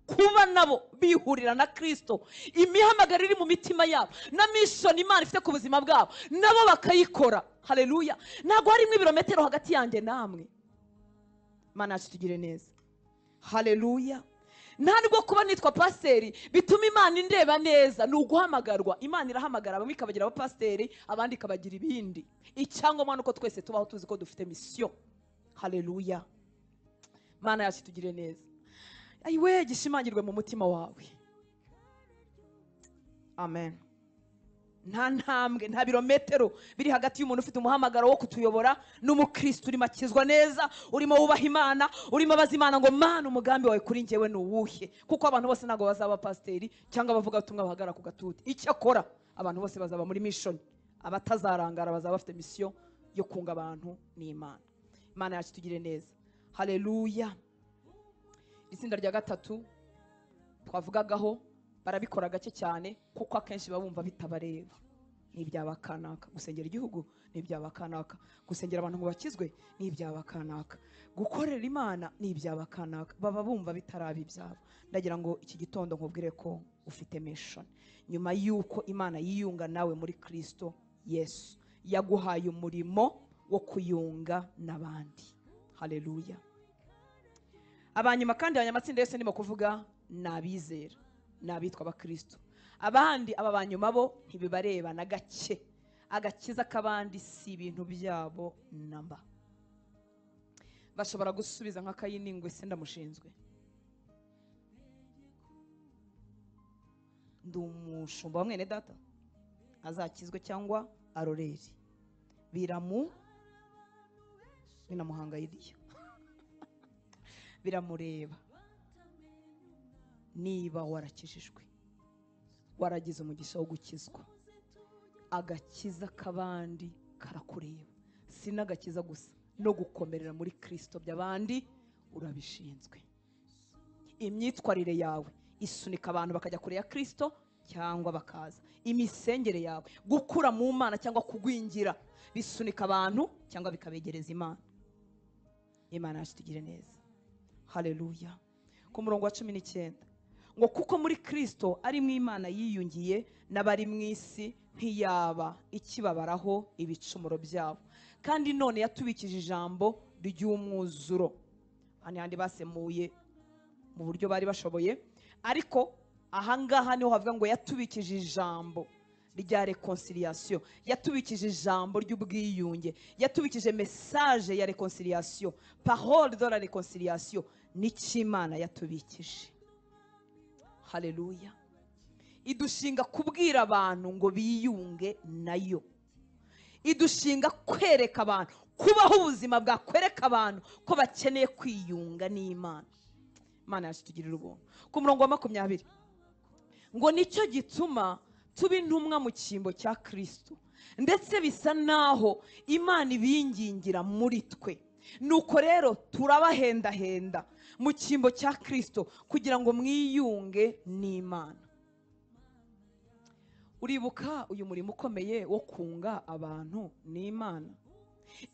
kuba nabo bihurira na Kristo. Imihamagaro iri mu mitima yabo na mission Imana ifite ku buzima bwabo, nabo bakayikora. Haleluya. Ntabwo harimo ibirometero hagati yanjye namwe. Imana yacu tugire neza. Haleluya. Ntabwo kuba nitwa pasiteri bituma Imana indeba neza. Ni uguhamagarwa. Imana irahamagara bamwe ikabagira abapasiteri, abandi ikabagira ibindi. Icyangombwa nuko twese tubaho tuzi ko dufite mission. Haleluya. Imana yacu tugire neza. Ayiwe, gishimangirwe mu mutima wawe. Amen. Nta ntambwe, nta birometero biri hagati y'umuntu ufite umuhamagaro wo kutuyobora n'umukristo urimo akizwa neza, urimo wubaha Imana, urimo abaza Imana ngo Mana, umugambi wawe kuri njyewe ni uwuhe? Kuko abantu bose ntabwo bazaba pasiteri cyangwa bavuga ubutumwa bahagara ku gatuti. Icyo akora, abantu bose bazaba muri mission. Abatazarangara bazaba bafite mission yo kunga abantu n'Imana. Imana yacu tugire neza. Haleluya. Itsinda rya gatatu twavugagaho, barabikora gake cyane kuko akenshi babumva bitabareba. Ni ibyabakanaka. Gusengera igihugu ni ibyabakanaka. Gusengera abantu ngo bakizwe ni ibyabakanaka. Gukorera Imana ni ibyabakanaka. Baba bumva bitarabi ibyabo. Ndagira ngo iki gitondo nkubwire ko ufite mission. Nyuma yuko Imana yiyunga nawe muri Kristo Yesu, yaguhaye umurimo wo kuyunga n'abandi. Haleluya. Abanyuma kandi abanyamatsinda yose ndimo kuvuga nabizera, nabitwa abakristo. abandi aba banyuma bo ntibibareba na gake. Agakiza k'abandi si ibintu byabo namba. Bashobora gusubiza nka Kayini ngo ese ndamushinzwe, ndi umushumba wa mwene data, azakizwe cyangwa aroreri, binamuhangayiriye biramureba. Niba warakijijwe, waragize umugisha wo gukizwa, agakiza k'abandi karakureba. Si n'agakiza gusa, no gukomerera muri Kristo by'abandi urabishinzwe. Imyitwarire yawe isunika abantu bakajya kure ya Kristo cyangwa bakaza. Imisengere yawe, gukura mu Mana cyangwa kugwingira, bisunika abantu cyangwa bikabegereza Imana. Imana yacu tugire neza. Haleluya. Ku murongo wa 19 ngo kuko muri Kristo ari mu Imana yiyungiye n'abari mu isi ntiyaba ikibabaraho ibicumuro byabo, kandi none yatubikije ijambo ry'umwuzuro. Handi basemuye mu buryo bari bashoboye, ariko ahangaha niho havuga ngo yatubikije ijambo rya reconciliation, yatubikije ijambo ry'ubwiyunge, yatubikije message ya reconciliation, parole de la reconciliation. N'Imana yatubikije. Haleluya. Idushinga kubwira abantu ngo biyunge nayo, idushinga kwereka abantu, kubaho ubuzima bwakwereka abantu ko bakeneye kwiyunga n'Imana. Imana yacu tugirira ubuntu. Ku murongo wa 20 ngo nicyo gituma tuba intumwa mu cyimbo cya Kristo, ndetse bisa naho Imana ibingingira muri twe. Nuko rero turabahendahenda mu cyimbo cya Kristo kugira ngo mwiyunge n'Imana. Uribuka uyu murimo ukomeye wo kunga abantu n'Imana.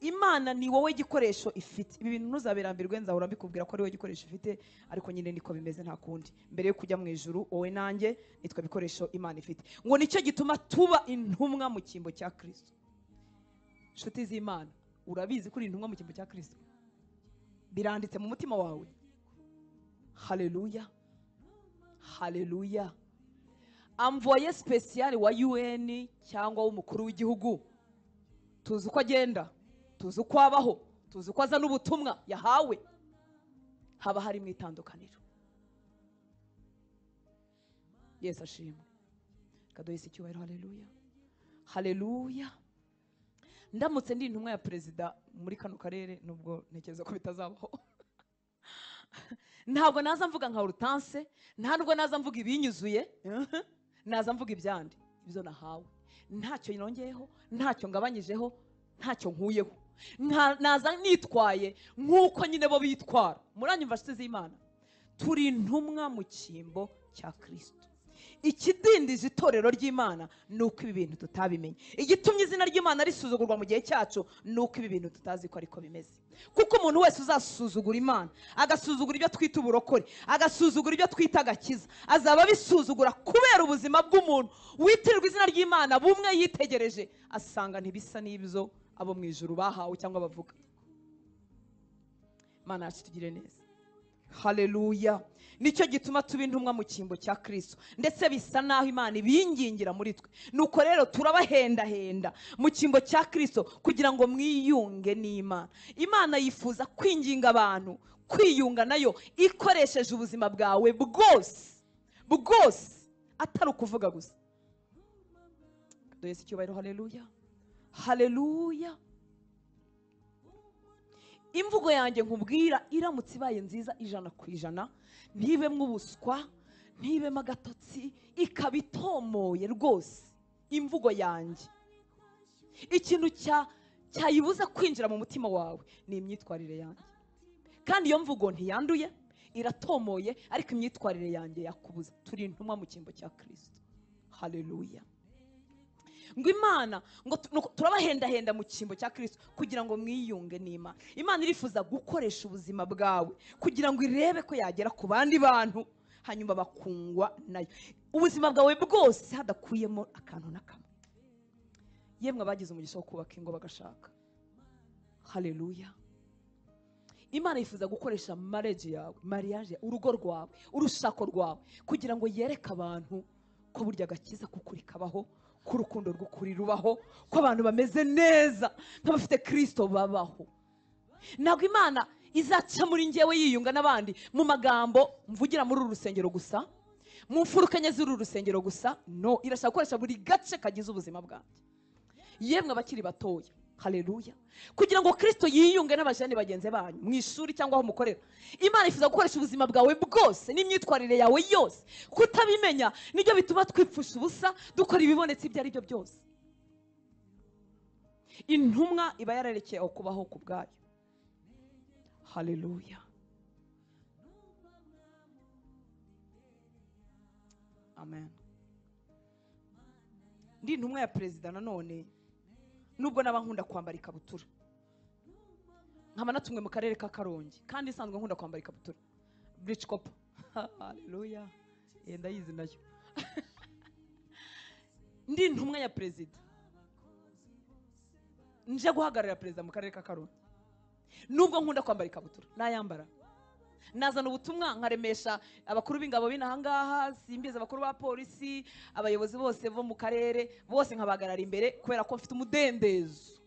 Imana ni wowe gikoresho ifite. Ibi bintu ntuzabirambirwe, nzahora mbikubwira ko ari wowe gikoresho ifite, ariko nyine niko bimeze nta kundi. Mbere yo kujya mu ijuru, wowe nanjye nitwa bikoresho Imana ifite. Ngo nicyo gituma tuba intumwa mu cyimbo cya Kristo. Nshuti z'Imana, urabizi kuri intumwa mu cyimbo cya Kristo? Biranditse mu mutima wawe? Haleluya. Haleluya. Envoyé spécial wa UN cyangwa w'umukuru w'igihugu, tuzi uko agenda, tuzi uko abaho, tuzi uko azana ubutumwa yahawe, haba hari mu itandukaniro. Yesu ashimwe. Kadoyisi icyubahiro. Haleluya. Haleluya. Ndamutse ndi intumwa ya perezida muri kano karere, nubwo ntekereza ko bitazabaho, ntabwo naza mvuga nka Hortense, ntabwo naza mvuga ibinyuzuye, naza mvuga ibyandi, ibyo nahawe, ntacyo nongeyeho, ntacyo ngabanyijeho, ntacyo nkuyeho. Naza nitwaye nk'uko nyine bo bitwara. Muranyumva nshuti z'Imana? Turi intumwa mu cyimbo cya Kristo. Ikidindiza itorero ry'Imana ni uko ibi bintu tutabimenye. Igitumye izina ry'Imana risuzugurwa mu gihe cyacu ni uko ibi bintu tutazi ko ariko bimeze. Kuko umuntu wese uzasuzugura Imana, agasuzugura ibyo twita uburokore, agasuzugura ibyo twita agakiza, azaba bisuzugura kubera ubuzima bw'umuntu witirirwa izina ry'Imana bumwe yitegereje asanga ntibisa n'ibyo abo mu ijuru bahawe cyangwa bavuga. Imana yacu tugire neza. Haleluya. Nicyo gituma tuba intumwa mu cyimbo cya Kristo, ndetse bisa naho Imana ibingingira muri twe. Nuko rero turabahendahenda mu cyimbo cya Kristo kugira ngo mwiyunge n'Imana. Imana yifuza kwinginga abantu kwiyunga nayo ikoresheje ubuzima bwawe bwose, atari ukuvuga gusa. Yesu icyubahiro. Haleluya. Haleluya. Imvugo yanjye nkubwira iramutse ibaye nziza 100%, ntibemwe ubuswa, ntibemo agatotsi, ikaba itomoye rwose. Imvugo yanjye, ikintu cyayibuza kwinjira mu mutima wawe ni imyitwarire yanjye. Kandi iyo mvugo ntiyanduye, iratomoye, ariko imyitwarire yanjye yakubuza. Turi intumwa mu cyimbo cya Kristo. Haleluya. Ngo Imana ngo turabahendahenda mu cyimbo cya Kristo kugira ngo mwiyunge n'Imana. Imana irifuza gukoresha ubuzima bwawe kugira ngo irebe ko yagera ku bandi bantu, hanyuma bakungwa nayo. Ubuzima bwawe bwose hadakuyemo akantu na kamwe. Yemwe abagize umugisha wo kubaka ingo bagashaka. Haleluya. Imana yifuza gukoresha mariage yawe, urugo rwawe, urushako rwawe, kugira ngo yereke abantu ko burya agakiza k'ukuri kabaho, ko urukundo rw'ukuri rubaho, ko abantu bameze neza nk'abafite Kristo babaho. Ntabwo Imana izaca muri njyewe yiyunga n'abandi mu magambo mvugira muri uru rusengero gusa, mu mfuruka enye z'uru rusengero gusa. No, irashaka gukoresha buri gace kagize ubuzima bwanjye, yemwe abakiri batoya. Haleluya. Kugira ngo Kristo yiyunge n'abajene bagenzi banyu mu ishuri cyangwa aho mukorera, Imana ifuza gukoresha ubuzima bwawe bwose n'imyitwarire yawe yose. Kutabimenya nibyo bituma twipfusha ubusa dukora ibibonetse ibyo ari byo byose. Intumwa iba yararekeye aho kubaho ku bwayo. Haleluya. Amen. Ndi intumwa ya perezida nanone, nubwo naba nkunda kwambara ikabutura, nkaba natumwe mu karere ka Karongi kandi isanzwe nkunda kwambara ikabutura, Bridge Cop. Haleluya. Ndayizi nayo. Ndi intumwa ya perezida, nje guhagararira perezida mu karere ka Karongi, nubwo nkunda kwambara ikabutura nayambara. Nazana ubutumwa nkaremesha abakuru b'ingabo b'inahangaha, simbiza abakuru ba polisi, abayobozi bose bo mu karere bose nkabagarara imbere kubera ko mfite umudendezo.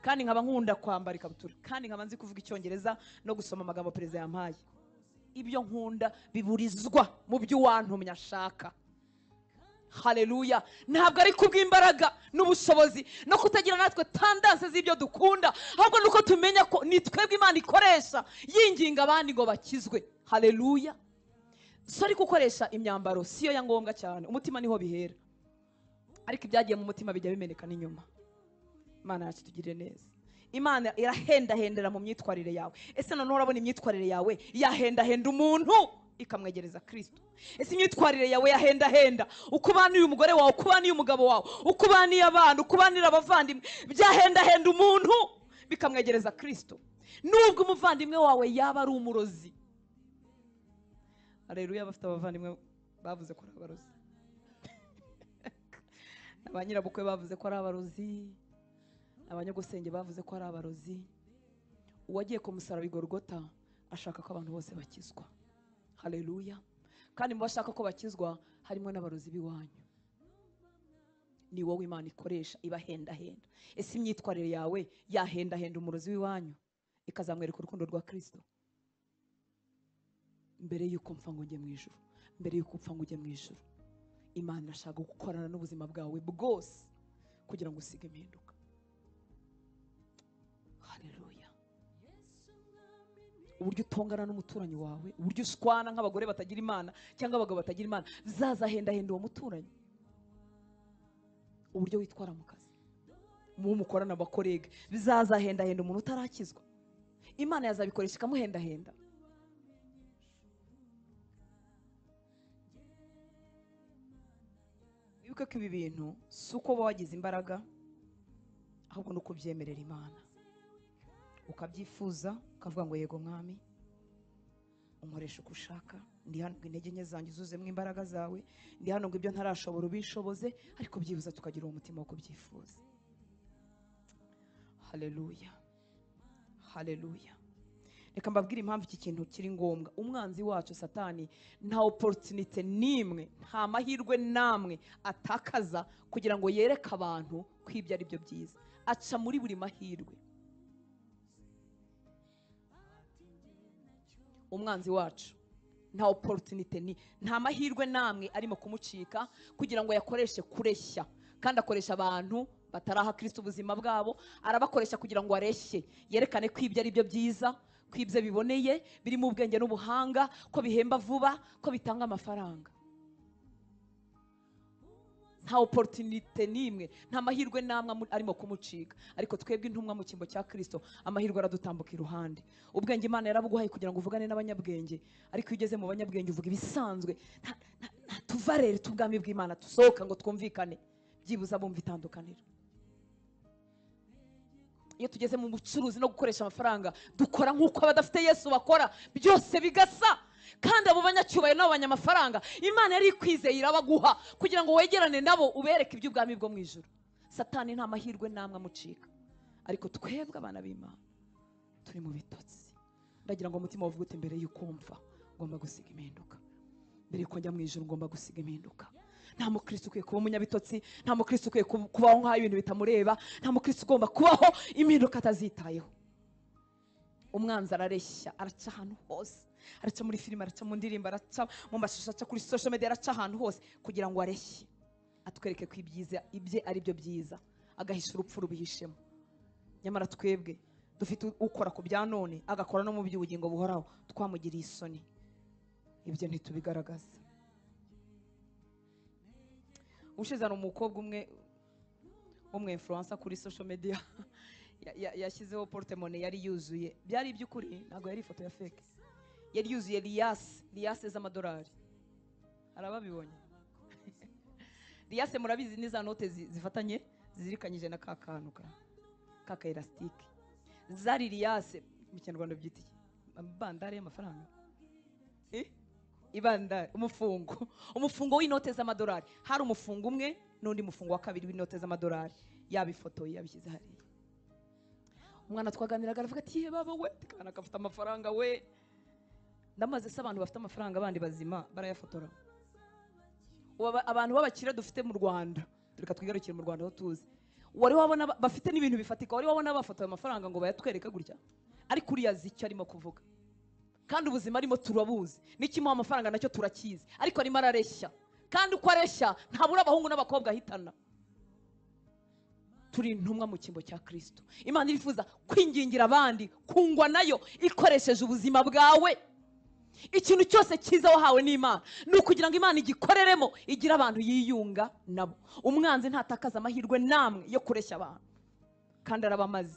Kandi nkaba nkunda kwambara ikabutura, kandi nkaba nzi kuvuga icyongereza no gusoma amagambo perezida yampaye. Ibyo nkunda biburizwa mu byo wantumye ashaka. Haleluya. Ntabwo ari kubw'imbaraga n'ubushobozi no kutagira natwe tendanse z'ibyo dukunda, ahubwo nuko tumenya ko ni twebwe Imana ikoresha yinginga abandi ngo bakizwe. Haleluya. So ari gukoresha imyambaro siyo ya ngombwa cyane, umutima niho bihera, ariko ibyagiye mu mutima bijya bimeneka n'inyuma. Imana yacu tugirire neza. Imana irahendahendera mu myitwarire yawe. Ese none urabona imyitwarire yawe yahendahenda umuntu ikamwegereza Kristo? Ese imyitwarire yawe yahendahenda uko ubaniye umugore wawe, uko ubaniye umugabo wawe, uko ubaniye abana, uko ubanira abavandimwe, byahendahenda umuntu bikamwegereza Kristo? Nubwo umuvandimwe wawe yaba ari umurozi. Haleluya. Bafite abavandimwe bavuze ko ari abarozi. Abanyirabukwe bavuze ko ari abarozi, abanyagusenge bavuze ko ari abarozi. Uwagiye ku musaraba i Golgotha ashaka ko abantu bose bakizwa. Haleluya. Kandi mu bashaka ko bakizwa harimo n'abarozi b'iwanyu. Ni wowe Imana ikoresha ibahendahenda. Ese imyitwarire yawe yahendahenda umurozi w'iwanyu ikazamwereka urukundo rwa Kristo? Mbere yuko mpfa ngo njye mu ijuru, mbere yuko upfa ngo ujye mu ijuru, Imana ashaka gukorana n'ubuzima bwawe bwose kugira ngo usige impinduka. Haleluya. Uburyo utongana n'umuturanyi wawe, uburyo ushwana nk'abagore batagira Imana cyangwa abagabo batagira Imana, bizazahendahenda uwo muturanyi. Uburyo witwara mu kazi, mu mukorana abakorege, bizazahendahenda umuntu utarakizwa. Imana yazabikoresha ikamuhendahenda. Wibuke ko ibi bintu si uko uba wagize imbaraga, ahubwo ni uko ubyemerera Imana, ukabyifuza, ukavuga ngo yego mwami unkoresha uko ushaka. Ndi hano ngo intege nke zanjye uzuzemo imbaraga zawe, ndi hano ngo ibyo ntarashobora ubishoboze, ariko byibuza tukagira uwo mutima wo kubyifuza. Haleluya. Haleluya. Reka mbabwire impamvu iki kintu kiri ngombwa. Umwanzi wacu Satani nta opportunity nimwe, nta mahirwe namwe atakaza kugira ngo yereke abantu ko ibyo ari byo byiza. Aca muri buri mahirwe. Umwanzi wacu nta opportunity nta mahirwe namwe arimo kumucika kugira ngo yakoreshe kureshya, kandi akoresha abantu bataraha Kristo ubuzima bwabo, arabakoresha kugira ngo areshye, yerekane ko ibyo ari byo byiza, ko ibyo biboneye, biri mu ubwenge n'ubuhanga, ko bihemba vuba, ko bitanga amafaranga. Nta opportunity nimwe, nta mahirwe namwe arimo kumucika. Ariko twebwe intumwa mu cyimbo cya Kristo, amahirwe aradutambuka iruhande. Ubwenge Imana yarabuguhaye kugira ngo uvugane n'abanyabwenge, ariko iyo ugeze mu banyabwenge uvuga ibisanzwe, nta tuvarere tubwami bw'Imana tusohoka ngo twumvikane, byibuza bumva itandukaniro. Iyo tugeze mu bucuruzi no gukoresha amafaranga, dukora nk'uko abadafite Yesu bakora, byose bigasa. Kandi abo banyacyubahiro n'abanyamafaranga Imana yari ikwizeye irabaguha kugira ngo wegerane nabo ubereke iby'ubwami bwo mu ijuru. Satani nta mahirwe namwe amucika, ariko twebwe abana b'Imana turi mu bitotsi. Ndagira ngo umutima uvuge uti mbere y'uko mfa ngomba gusiga impinduka, mbere y'uko njya mu ijuru ngomba gusiga impinduka. nta mukristo ukwiye kuba umunyabitotsi, nta mukristo ukwiye kubaho nk'aho ibintu bitamureba, nta mukristo ugomba kubaho impinduka atazitayeho. Umwanzi arareshya, araca ahantu hose, araca muri filime, araca mu ndirimbo, araca mu mashusho, araca kuri social media, araca ahantu hose kugira ngo areshye, atwereke ko ibyiza ibye ari byo byiza, agahisha urupfu rubihishemo. Nyamara twebwe dufite ukora ku bya none agakora no mu by'ubugingo buhoraho, twamugiriye isoni, ibyo ntitubigaragaza. Ushize ari umukobwa umwe influencer kuri social media yashyizeho portemone yari yuzuye, byari iby'ukuri, ntabwo yari ifoto ya fake, yari yuzuye liyase z'amadolari. Arababibonye? Liyase murabizi ni za note zifatanye zizirikanyije na kakantu kaka elastique, zari liyase mu Kinyarwanda byiti bandare y'amafaranga, ibandare, umufungo w'inote z'amadolari. Hari umufungo umwe n'undi mufungo wa kabiri w'inote z'amadolari, yabifotoye yabishyize hariya. Umwana twaganiraga aravuga ati baba we kana kafite amafaranga we, ndamaze se abantu bafite amafaranga bandi bazima barayafotora. Abantu b'abakire dufite mu Rwanda, tureka twigarukire mu Rwanda aho tuzi, wari wabona bafite n'ibintu bifatika, wari wabona bafotoye amafaranga ngo bayatwereke gutya, ariko uriya azi icyo arimo kuvuga, kandi ubuzima arimo turabuzi, n'ikimuha amafaranga nacyo turakizi, ariko arimo arareshya, kandi uko areshya ntabura abahungu n'abakobwa ahitana. Turi intumwa mu cyimbo cya Kristo. Imana irifuza kwingingira abandi kungwa nayo ikoresheje ubuzima bwawe. Ikintu cyose cyiza wahawe n'Imana ni ukugira ngo Imana igikoreremo, igira abantu yiyunga nabo. Umwanzi ntatakaza amahirwe namwe yo kureshya abantu, kandi arabamaze.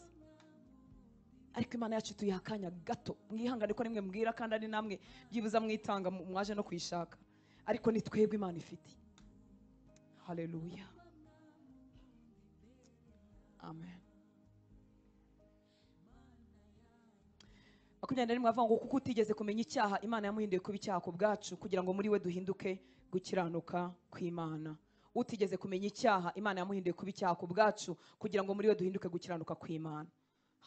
Ariko Imana yacu tuyiha akanya gato, mwihangane ko nimwe mbwira, kandi ari namwe byibuza mwitanga mwaje no kwishaka, ariko ni twebwe Imana ifite. Haleluya, amen. Makumyabiri na rimwe avuga ngo kuko utigeze kumenya icyaha, Imana yamuhinduye kuba icyaha ku bwacu, kugira ngo muri we duhinduke gukiranuka kw'Imana. Utigeze kumenya icyaha, Imana yamuhinduye kuba icyaha ku bwacu, kugira ngo muri we duhinduke gukiranuka kw'Imana.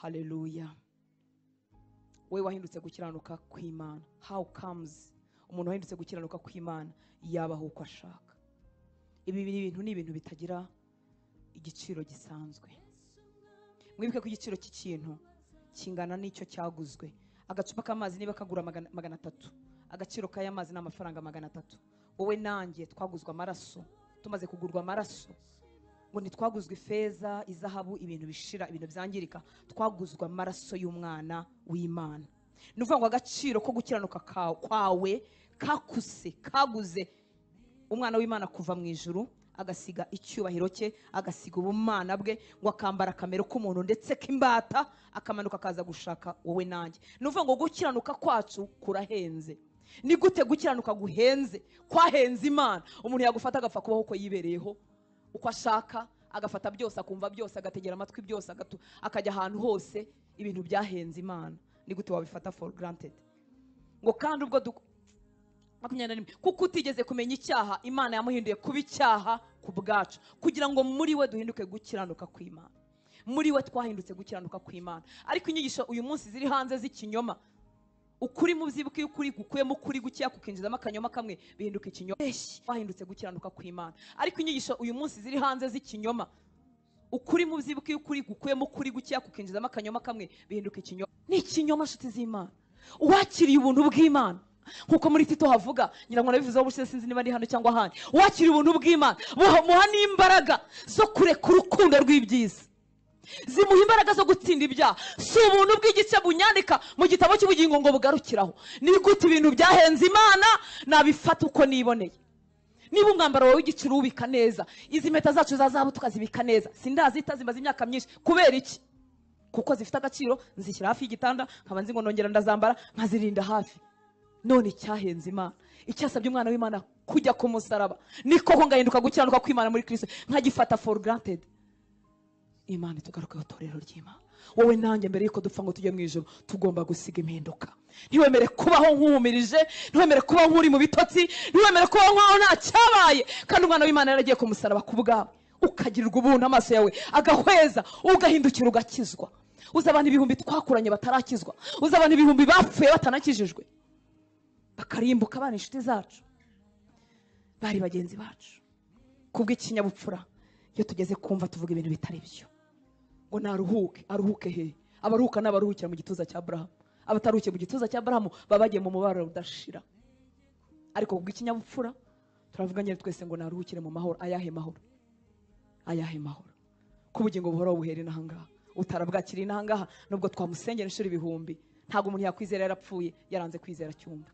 Haleluya. We wahindutse gukiranuka kw'Imana. How comes umuntu wahindutse gukiranuka kw'Imana yabaho uko ashaka? Ibi bintu ni ibintu bitagira igiciro gisanzwe. Mwibuke ko igiciro cy'ikintu kingana n'icyo cyaguzwe. Agacupa k'amazi niba kagura 300, agaciro k'aya mazi n'amafaranga 300. Wowe nanjye twaguzwa amaraso, tumaze kugurwa amaraso, ngo ntitwaguzwe ifeza, izahabu, ibintu bishira, ibintu byangirika, twaguzwa amaraso y'umwana w'Imana. Nuvuga ngo agaciro ko gukiranuka kwawe kaguze umwana w'Imana kuva mu ijuru, agasiga icyubahiro cye, agasiga ubumana bwe, ngo akambara kamero k'umuntu ndetse k'imbata, akamanuka akaza gushaka wowe nanjye. Nuvuga ngo gukiranuka kwacu kurahenze. Ni gute gukiranuka guhenze? Kwahenze Imana. Umuntu yagufata agapfa kubaho uko yibereyeho, uko ashaka, agafata byose, akumva byose, agategera amatwi byose, akajya ahantu hose. Ibintu byahenze Imana. Ni gute wabifata for granted? Ngo kandi ubwo 21, kuko utigeze kumenya icyaha, Imana yamuhinduye kuba icyaha ku bwacu, kugira ngo muri we duhinduke gukiranuka kw'Imana. Muri we twahindutse gukiranuka kw'Imana. Ariko inyigisho uyu munsi ziri hanze z'ikinyoma, ukuri mu byibuke y'ukuri gukuyemo ukuri gukiya kukinjizamo akanyoma kamwe bihinduka ikinyoma. Twahindutse gukiranuka kw'Imana. Ariko inyigisho uyu munsi ziri hanze z'ikinyoma, ukuri mu byibuke y'ukuri gukuyemo ukuri gukiya kukinjizamo akanyoma kamwe bihinduka ikinyoma. Ni ikinyoma nshuti z'Imana. Uwakiriye ubuntu bw'Imana, nkuko muri Tito havuga, ngira ngo nabivuzeho ubushize sinzi niba ndi hano cyangwa ahandi, wakiriye ubuntu bw'Imana muha n'imbaraga zo kureka urukundo rw'ibyiza, zimuha imbaraga zo gutsinda ibyaha. Si ubuntu bw'igice bunyandika mu gitabo cy'ubugingo ngo bugarukiraho. Ni gute ibintu byahenze Imana nabifata uko niboneye? Niba umwambaro wawe w'igiciro ubika neza, izi mpeta zacu za zahabu tukazibika neza, sindazita zimaze imyaka myinshi. Kubera iki? Kuko zifite agaciro, nzishyira hafi y'igitanda, nkaba nzi ngo nongera ndazambara, nkazirinda hafi. None icyahenze Imana, icyasabye umwana w'Imana kujya ku musaraba, niko ko ngahinduka gukiranuka kw'Imana muri Kristo, nkagifata for granted. Imana itugaruke itorero ry'Imana. Wowe nanjye mbere yuko dupfa ngo tujye mu ijuru, tugomba gusiga impinduka. Ntiwemere kubaho nk'uhumirije, ntiwemere kubaho nk'uri mu bitotsi, ntiwemere kubaho nk'aho nta cyabaye, kandi umwana w'Imana yaragiye ku musaraba ku bwawe, ukagirirwa ubuntu, amaso yawe agahweza, ugahindukira ugakizwa. Uzi abantu ibihumbi twakuranye batarakizwa, uzi abantu ibihumbi bapfuye batanakijijwe, bakarimbuka. Abana inshuti zacu bari bagenzi bacu, kubw'ikinyabupfura iyo tugeze kumva tuvuga ibintu bitari byo ngo naruhuke. Aruhuke he? Abaruhuka n'abaruhukira mu gituza cya Aburahamu. Abataruhukiye mu gituza cya Aburahamu baba bagiye mu mubabaro udashira. Ariko kubw'ikinyabupfura turavuga nyine twese ngo naruhukire mu mahoro. Ayahe mahoro? Ayahe mahoro? Kubugingo buhora buhere n'ahangaha, utarabwakiriye n'ahangaha nubwo twamusengera inshuro ibihumbi, ntabwo umuntu yakwizera yarapfuye yaranze kwizera cyumva.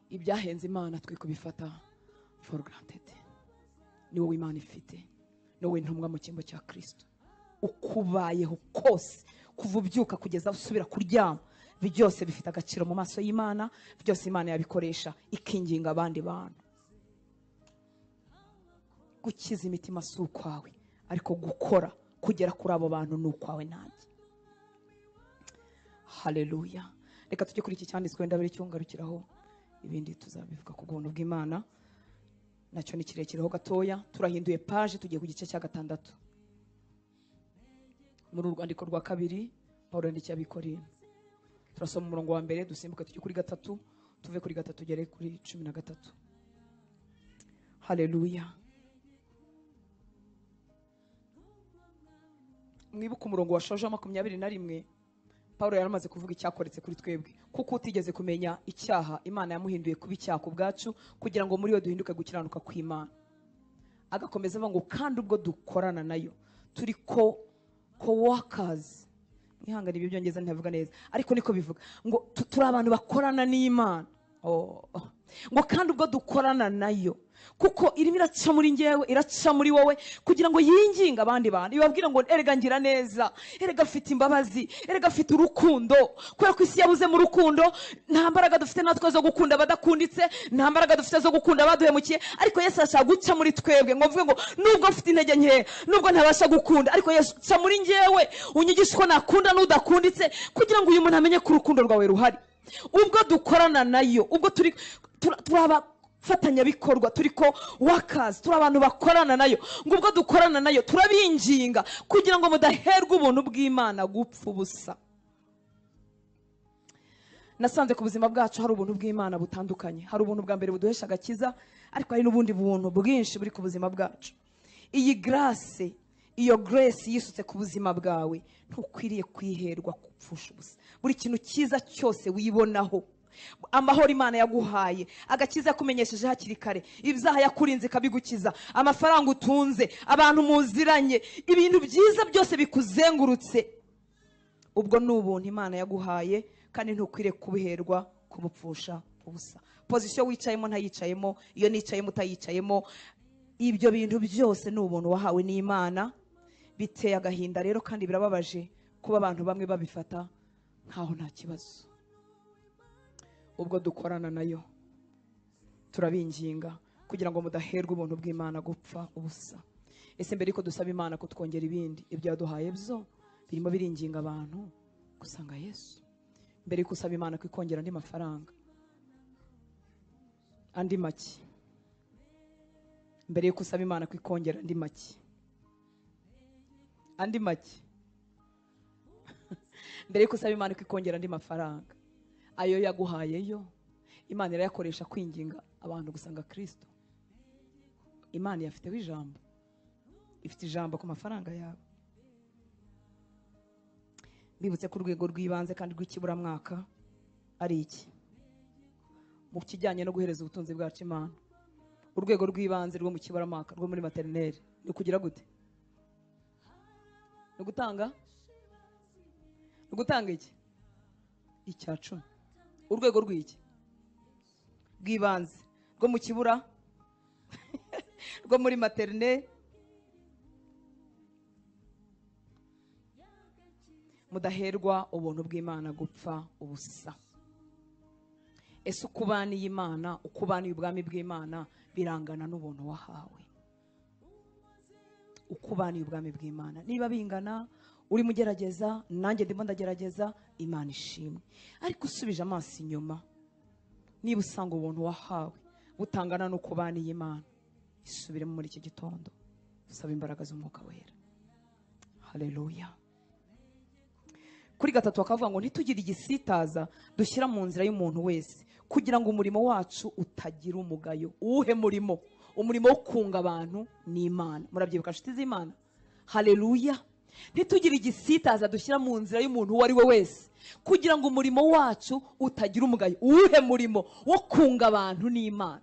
Ibyahenze Imana twe kubifata for granted. Ni wowe Imana ifite, ni wowe ntumwa mu cyimbo cya Kristo. Ukubayeho kose kuva ubyuka kugeza usubira kuryama, byose bifite agaciro mu maso y'Imana. Byose Imana yabikoresha ikinginga abandi bantu. Gukiza imitima si ukwawe, ariko gukora kugera kuri abo bantu ni ukwawe nanjye. Haleluya. Reka tujye kuri iki cyanditswe wenda biri cyungarukiraho, ibindi tuzabivuga ku bw'ubuntu bw'Imana. Nacyo ni kirekireho gatoya. Turahinduye page tugiye ku gice cya 6 muri urwandiko rwa 2 Pawulo yandikiye Abikorinto. Turasoma umurongo wa mbere dusimbuke tujye kuri 3, tuve kuri 3 tugere kuri 13. Haleluya. Mwibuka umurongo wa shoje 21, Pawulo yaramaze kuvuga icyakoretse kuri twebwe, kuko utigeze kumenya icyaha Imana yamuhinduye kuba icyaha ku bwacu, kugira ngo muri yo duhinduke gukiranuka kw'Imana. Agakomeza avuga ngo kandi ubwo dukorana nayo turi co-workers. Mwihangane ibyo byongeza ntavuga neza, ariko niko bivuga ngo turi abantu bakorana n'Imana. Ngo kandi ubwo dukorana nayo, kuko irimo iraca muri ngewe, iraca muri wowe, kugira ngo yinginga abandi bantu, ibabwira ngo erega ngira neza, erega afite imbabazi, erega afite urukundo. Kubera ko isi yabuze mu rukundo, nta mbaraga dufite natwe zo gukunda abadakunditse, nta mbaraga dufite zo gukunda abaduhemukiye. Ariko Yesu ashaka guca muri twebwe, ngo mvuge ngo nubwo mfite intege nke, nubwo ntabasha gukunda, ariko Yesu ca muri ngewe, unyigisha ko nakunda n'udakunditse, kugira ngo uyu muntu amenye ko urukundo rwawe ruhari. Ubwo dukorana nayo, ubwo turaba fatanyabikorwa, turi ko workers, turi abantu bakorana nayo, ngo ubwo dukorana nayo turabinginga kugira ngo mudaherwa ubuntu bw'Imana gupfa ubusa. Nasanze ku buzima bwacu hari ubuntu bw'Imana butandukanye. Hari ubuntu bwa mbere buduhesha agakiza, ariko hari n'ubundi buntu bwinshi buri ku buzima bwacu. Iyi grace, iyo grace yisutse ku buzima bwawe, ntukwiriye kwiherwa gupfusha ubusa. Buri kintu cyiza cyose wibonaho, amahoro Imana yaguhaye, agakiza yakumenyesheje hakiri kare, ibyaha yakurinze kabigukiza, amafaranga utunze, abantu muziranye, ibintu byiza byose bikuzengurutse, ubwo ni ubuntu Imana yaguhaye, kandi ntukwiriye kubiherwa kubupfusha ubusa. Position wicayemo ntayicayemo, iyo nicayemo utayicayemo, ibyo bintu byose ni ubuntu wahawe n'Imana. Biteye agahinda rero kandi birababaje kuba abantu bamwe babifata nkaho nta kibazo. Ubwo dukorana nayo turabinginga kugira ngo mudaherwa ubuntu bw'Imana gupfa ubusa. Ese mbere yuko dusaba Imana kutwongera ibindi, ibyo yaduhaye byo birimo biringinga abantu gusanga Yesu. Mbere yuko usaba Imana kwikongera andi mafaranga, andi make, mbere yuko usaba Imana kwikongera andi make, andi make mbere yuko usaba Imana kwikongera andi mafaranga, ayo yaguhaye yo Imana irayakoresha kwinginga abantu gusanga Kristo. Imana yafiteho ijambo, ifite ijambo ku mafaranga yawe. Bibutse ku rwego rw'ibanze kandi rw'ikiburamwaka ari iki mu kijyanye no guhereza ubutunzi bwacu Imana. Urwego rw'ibanze rwo mu kiburamwaka rwo muri maternelle ni kugira gute? Ni gutanga iki? Icya 10. Urwego rw'iki bw'ibanze rwo mu kibura rwo muri maternelle, mudaherwa ubuntu bw'Imana gupfa ubusa. Ese ukubaniye Imana, ukubaniye ubwami bw'Imana birangana n'ubuntu wahawe? Ukubaniye ubwami bw'Imana niba bingana, uri mugerageza, nanjye ndimo ndagerageza, Imana ishimwe. Ariko usubije amaso inyuma, niba usanga ubuntu wahawe butangana n'ukubaniye Imana, isubiremo muri iki gitondo, usaba imbaraga z'Umwuka Wera. Haleluya. Kuri 3 bakavuga ngo ntitugire igisitaza dushyira mu nzira y'umuntu wese, kugira ngo umurimo wacu utagira umugayo. Uwuhe murimo? Umurimo wo kunga abantu n'Imana. Murabyibuka nshuti z'Imana? Haleluya. Ntitugire igisitaza dushyira mu nzira y'umuntu uwo ari we wese kugira ngo umurimo wacu utagira umugayo. Uwuhe murimo? Wo kunga abantu n'Imana.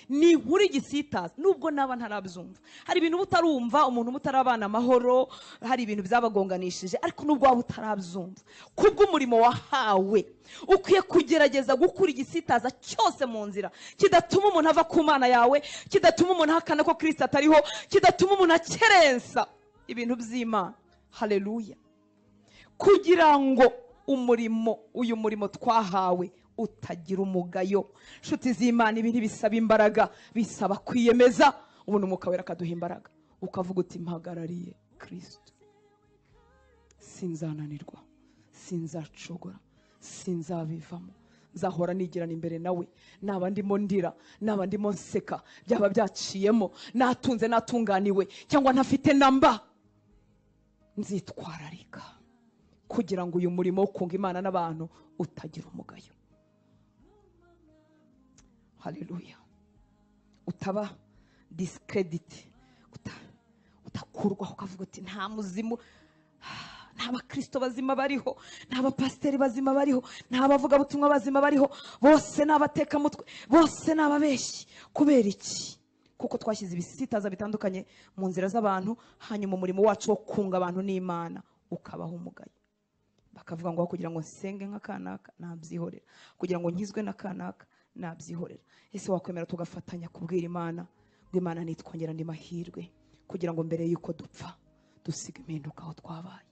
Ni nkuri igisitaza nubwo naba ntarabyumva. Hari ibintu butarumva, umuntu mutarabana amahoro, hari ibintu byabagonganishije, ariko nubwo waba utarabyumva, kubwo umurimo wahawe ukwiye kugerageza gukura igisitaza cyose mu nzira kidatuma umuntu ava ku Mana yawe, kidatuma umuntu ahakana ko Kristo atariho, kidatuma umuntu akerensa ibintu by'Imana. Haleluya. Kugira ngo uyu murimo twahawe utagira umugayo. Nshuti z'Imana, ibintu bisaba imbaraga, bisaba kwiyemeza. Ubundi Umwuka Wera akaduha imbaraga, ukavuga uti mpagarariye Kristo, sinzananirwa, sinzacogora, sinzabivamo, nzahora nigirana imbere nawe. Naba ndimo ndira, naba ndimo nseka, byaba byaciyemo, natunze natunganiwe cyangwa ntafite namba, nzitwararika kugira ngo uyu murimo wo kunga Imana n'abantu utagira umugayo. Haleluya. Utaba discredit, utakurwaho ukavuga uti nta muzimu, nta bakristo bazima bariho, nta bapasiteri bazima bariho, nta bavuga butumwa bazima bariho, bose n'abateka mutwe, bose n'ababeshyi. Kubera iki? Kuko twashyize ibisitaza bitandukanye mu nzira z'abantu, hanyuma umurimo wacu wo kunga abantu n'Imana ukabaho umugayo. Bakavuga ngo kugira ngo nsenge nk'akanaka nabyihorera, kugira ngo nkizwe n'akanaka nabyihorera. Ese wakwemera tugafatanya kubwira Imana ngo Imana nitwongera andi mahirwe kugira ngo mbere yuko dupfa dusiga impinduka aho twabaye.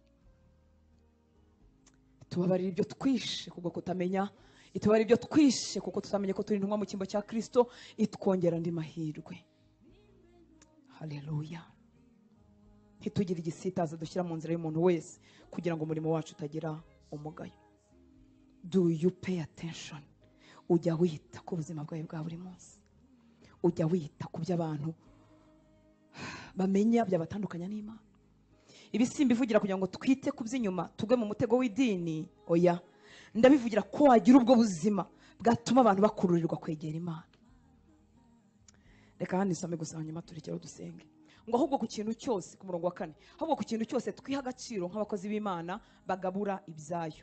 Tubabarira ibyo twishe kubwo kutamenya, itubabarira ibyo twishe kuko tutamenye ko turi intumwa mu cyimbo cya Kristo, itwongera andi mahirwe. Haleluya. Ntitugire igisitaza dushyira mu nzira y'umuntu wese kugira ngo umurimo wacu utagira umugayo. Do you pay attention? Ujya wita ku buzima bwawe bwa buri munsi, ujya wita ku by'abantu bamenya byabatandukanya n'Imana. Ibi simbivugira kugira ngo twite ku by'inyuma tugwe mu mutego w'idini, oya, ndabivugira ko wagira ubwo buzima bwatuma abantu bakururirwa kwegera Imana. Reka hano isome gusa hanyuma turekere dusenge. Ngo ahubwo ku kintu cyose, ku murongo wa 4, ahubwo ku kintu cyose twiha agaciro nk'abakozi b'Imana bagabura ibyayo.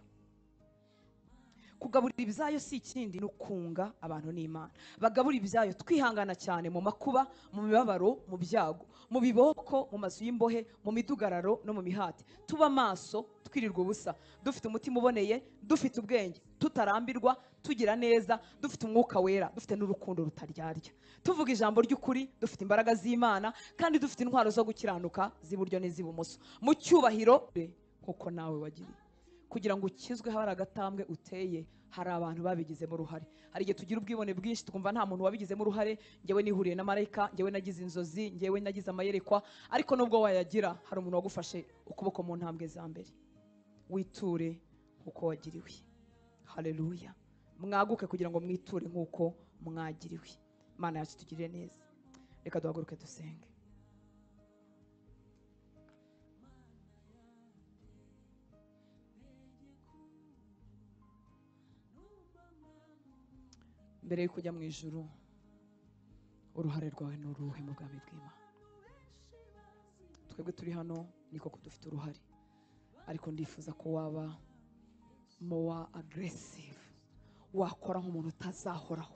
Kugaburira ibyayo si ikindi ni ukunga abantu n'Imana. Bagabura ibyayo twihangana cyane mu makuba, mu mibabaro, mu byago, mu biboko, mu mazu y'imbohe, mu midugararo no mu mihati. Tuba maso, twirirwa ubusa, dufite umutima uboneye, dufite ubwenge, tutarambirwa, tugira neza, dufite Umwuka Wera, dufite n'urukundo rutaryarya, tuvuga ijambo ry'ukuri, dufite imbaraga z'Imana, kandi dufite intwaro zo gukiranuka z'iburyo n'iz'ibumoso, mu cyubahiro kuko nawe wagiriye. Kugira ngo ukizwe hari agatambwe uteye, hari abantu babigizemo uruhare. Hari igihe tugira ubwibone bwinshi tukumva nta muntu wabigizemo uruhare, ngewe nihuriye na marayika, ngewe nagize inzozi, ngewe nagize amayerekwa. Ariko nubwo wayagira, hari umuntu wagufashe ukuboko mu ntambwe za mbere. Witure uko wagiriwe. Haleluya. Mwaguke kugira ngo mwiture nk'uko mwagiriwe. Imana yacu tugirire neza. Reka duhaguruke dusenge. Mbere yo kujya mu ijuru, uruhare rwawe ni uruhe mu bwami bw'Imana? Twebwe turi hano ni koko dufite uruhare, ariko ndifuza ko waba more aggressive, wakora nk'umuntu utazahoraho,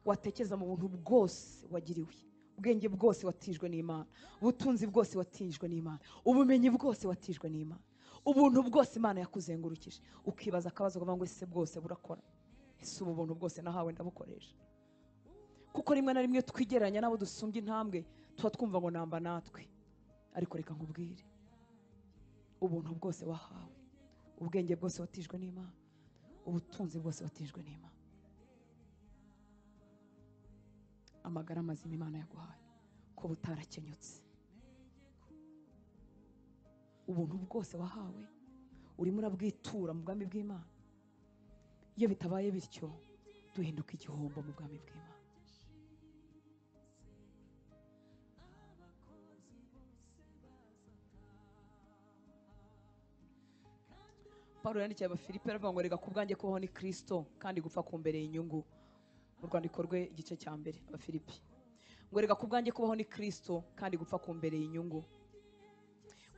watekereza mu buntu bwose wagiriwe, ubwenge bwose watijwe n'Imana, ubutunzi bwose watijwe n'Imana, ubumenyi bwose watijwe n'Imana, ubuntu bwose Imana yakuzengurukije, ukibaza akabazo kuvuga ngo ese bwose burakora? Ese ubu buntu bwose nahawe ndabukoresha? Kuko rimwe na rimwe twigeranya nabo dusumbye intambwe, tuba twumva ngo namba natwe. Ariko reka nkubwire, ubuntu bwose wahawe, ubwenge bwose watijwe n'Imana, ubutunzi bwose watijwe n'Imana, amagara mazima Imana yaguhaye ko butarakenyutse, ubuntu bwose wahawe urimo urabwitura mu bwami bw'Imana. Iyo bitabaye bityo duhinduka igihombo mu bwami bw'Imana. Paulo yandikiye abafilipi aravuga ngo rega kubwanjye kubaho ni Kristo kandi gupfa kumbereye inyungu. Mu rwandiko rwe igice cya mbere abafilipi, ngo rega kubwanjye kubaho ni Kristo kandi gupfa kumbereye inyungu.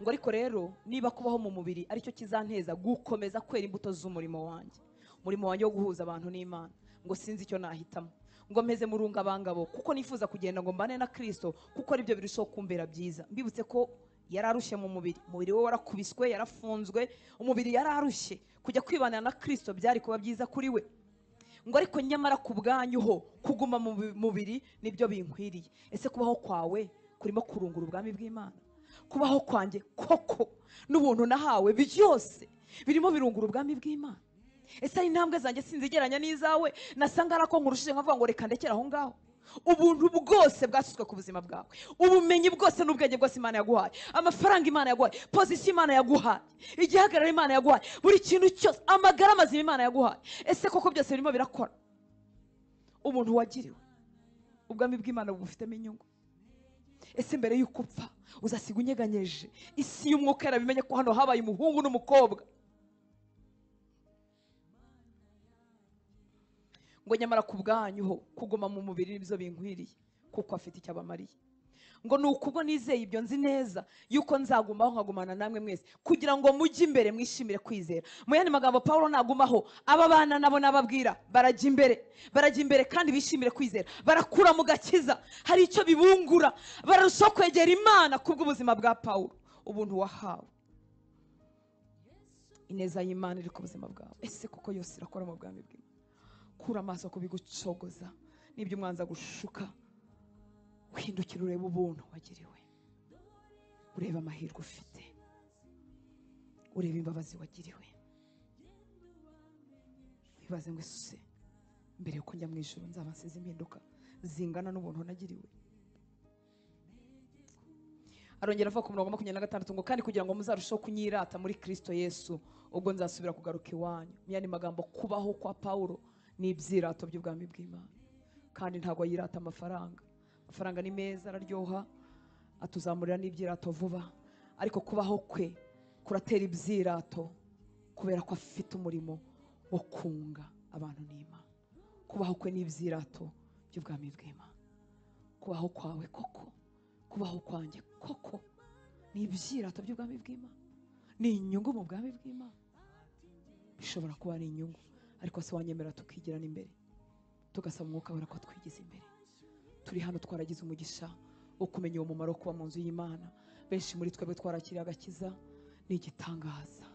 Ngo ariko rero niba kubaho mu mubiri aricyo kizanteza gukomeza kwera imbuto z'umurimo wanjye, umurimo wanjye wo guhuza abantu n'Imana, ngo sinzi icyo nahitamo, ngo mpeze mu rungabangabo kuko nifuza kugenda ngo mbane na Kristo kuko aribyo birushaho kumbera byiza. Mbibutse ko yararushye mu mubiri we warakubiswe, yarafunzwe, umubiri yararushye. Kujya kwibanira na Kristo byari kuba byiza kuri we. Ngo ariko nyamara ku bwanyu ho kuguma mu mubiri nibyo binkwiriye. Ese kubaho kwawe kurimo kurungura ubwami bw'Imana? Kubaho kwanjye koko n'ubuntu nahawe byose birimo birungura ubwami bw'Imana? Ese ari intambwe zanjye sinzigeranya n'izawe? Nasanga arako nkurushije nkavuga ngo reka ndekera aho ngaho. Ubuntu bwose bwasuzwe ku buzima bwawe, ubumenyi bwose n'ubwenge bwose Imana yaguhaye, amafaranga Imana yaguhaye, pozisiyo Imana yaguhaye, igihagararo Imana yaguhaye, buri kintu cyose, amagara mazima Imana yaguhaye. Ese koko byose birimo birakora? Ubuntu wagiriwe, ubwami bw'Imana bugufitemo inyungu. Ese mbere y'uko upfa uzasiga unyeganyeje isi y'umwuka yarabimenye ko hano habaye umuhungu n'umukobwa? Ngo nyamara ku bwanyu ho kuguma mu mubiri nibyo binkwiriye kuko afite icyo abamariye. Ngo nukubwo nizeye ibyo nzi neza yuko nzagumaho nkagumana namwe mwese kugira ngo mujye imbere mwishimire kwizera. Mu yandi magambo Paulo nagumaho, aba bana nabo nababwira barajya imbere kandi bishimire kwizera, barakura mu gakiza, hari icyo bibungura, bararushaho kwegera Imana kubw'ubuzima bwa Paulo. Ubuntu wahawe, ineza y'Imana iri ku buzima bwawe. Ese koko yose irakora mu bwami bw'Imana? Kura amaso kubigucogoza n'ibyo umwanza gushuka, uhindukira ureba ubuntu wagiriwe, ureba amahirwe ufite, ureba imbabazi wagiriwe. Wibaze ngo ese mbere yuko njya mu ijuru nzaba nsize impinduka zingana n'ubuntu nagiriwe? Arongera avuga ku murongo 26 ngo kandi kugira ngo muzarushaho kunyirata muri Kristo Yesu ubwo nzasubira kugaruka iwanyu. Mu yandi magambo kubaho kwa Paulo ni ibyirato by'ubwami bw'Imana, kandi ntabwo yirata amafaranga. Amafaranga ni meza, araryoha, atuzamurira n'ibyirato vuba, ariko kubaho kwe kuratera ibyirato kubera ko afite umurimo wo kunga abantu n'Imana. Kubaho kwe ni ibyirato by'ubwami bw'Imana. Kubaho kwawe koko, kubaho kwanjye koko ni ibyirato by'ubwami bw'Imana, ni inyungu mu bwami bw'Imana. Bishobora kuba ari inyungu, ariko se wanyemera tukigira n'imbere tugasaba umwuka wera ko twigize imbere. Turi hano twaragize umugisha wo kumenya uwo mumaro wo kuba mu nzu y'Imana. Benshi muri twebwe twarakiriye agakiza, ni igitangaza.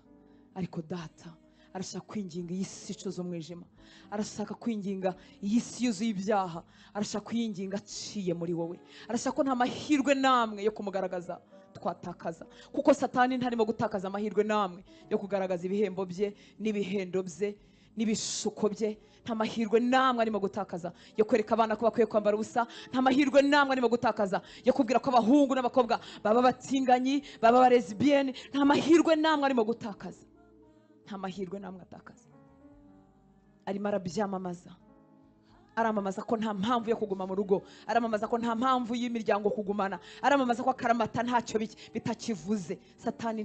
Ariko data arashaka kwinginga iyi si icuza umwijima, arashaka kwinginga iyi si yuzuye ibyaha, arashaka kwinginga aciye muri wowe, arashaka ko nta mahirwe namwe yo kumugaragaza twatakaza, kuko Satani ntarimo gutakaza amahirwe namwe yo kugaragaza ibihembo bye n'ibihendo bye n'ibishuko bye. Nta mahirwe namwe arimo gutakaza yo kwereka abana ko bakwiye kwambara ubusa. Nta mahirwe namwe arimo gutakaza yo kubwira ko abahungu n'abakobwa baba batinganyi, baba lesbienne. Nta mahirwe namwe arimo gutakaza, nta mahirwe namwe atakaza. Arimo arabyamamaza, aramamaza ko nta mpamvu yo kuguma mu rugo, aramamaza ko nta mpamvu y'imiryango kugumana, aramamaza ko akaramata ntacyo bitakivuze. Satani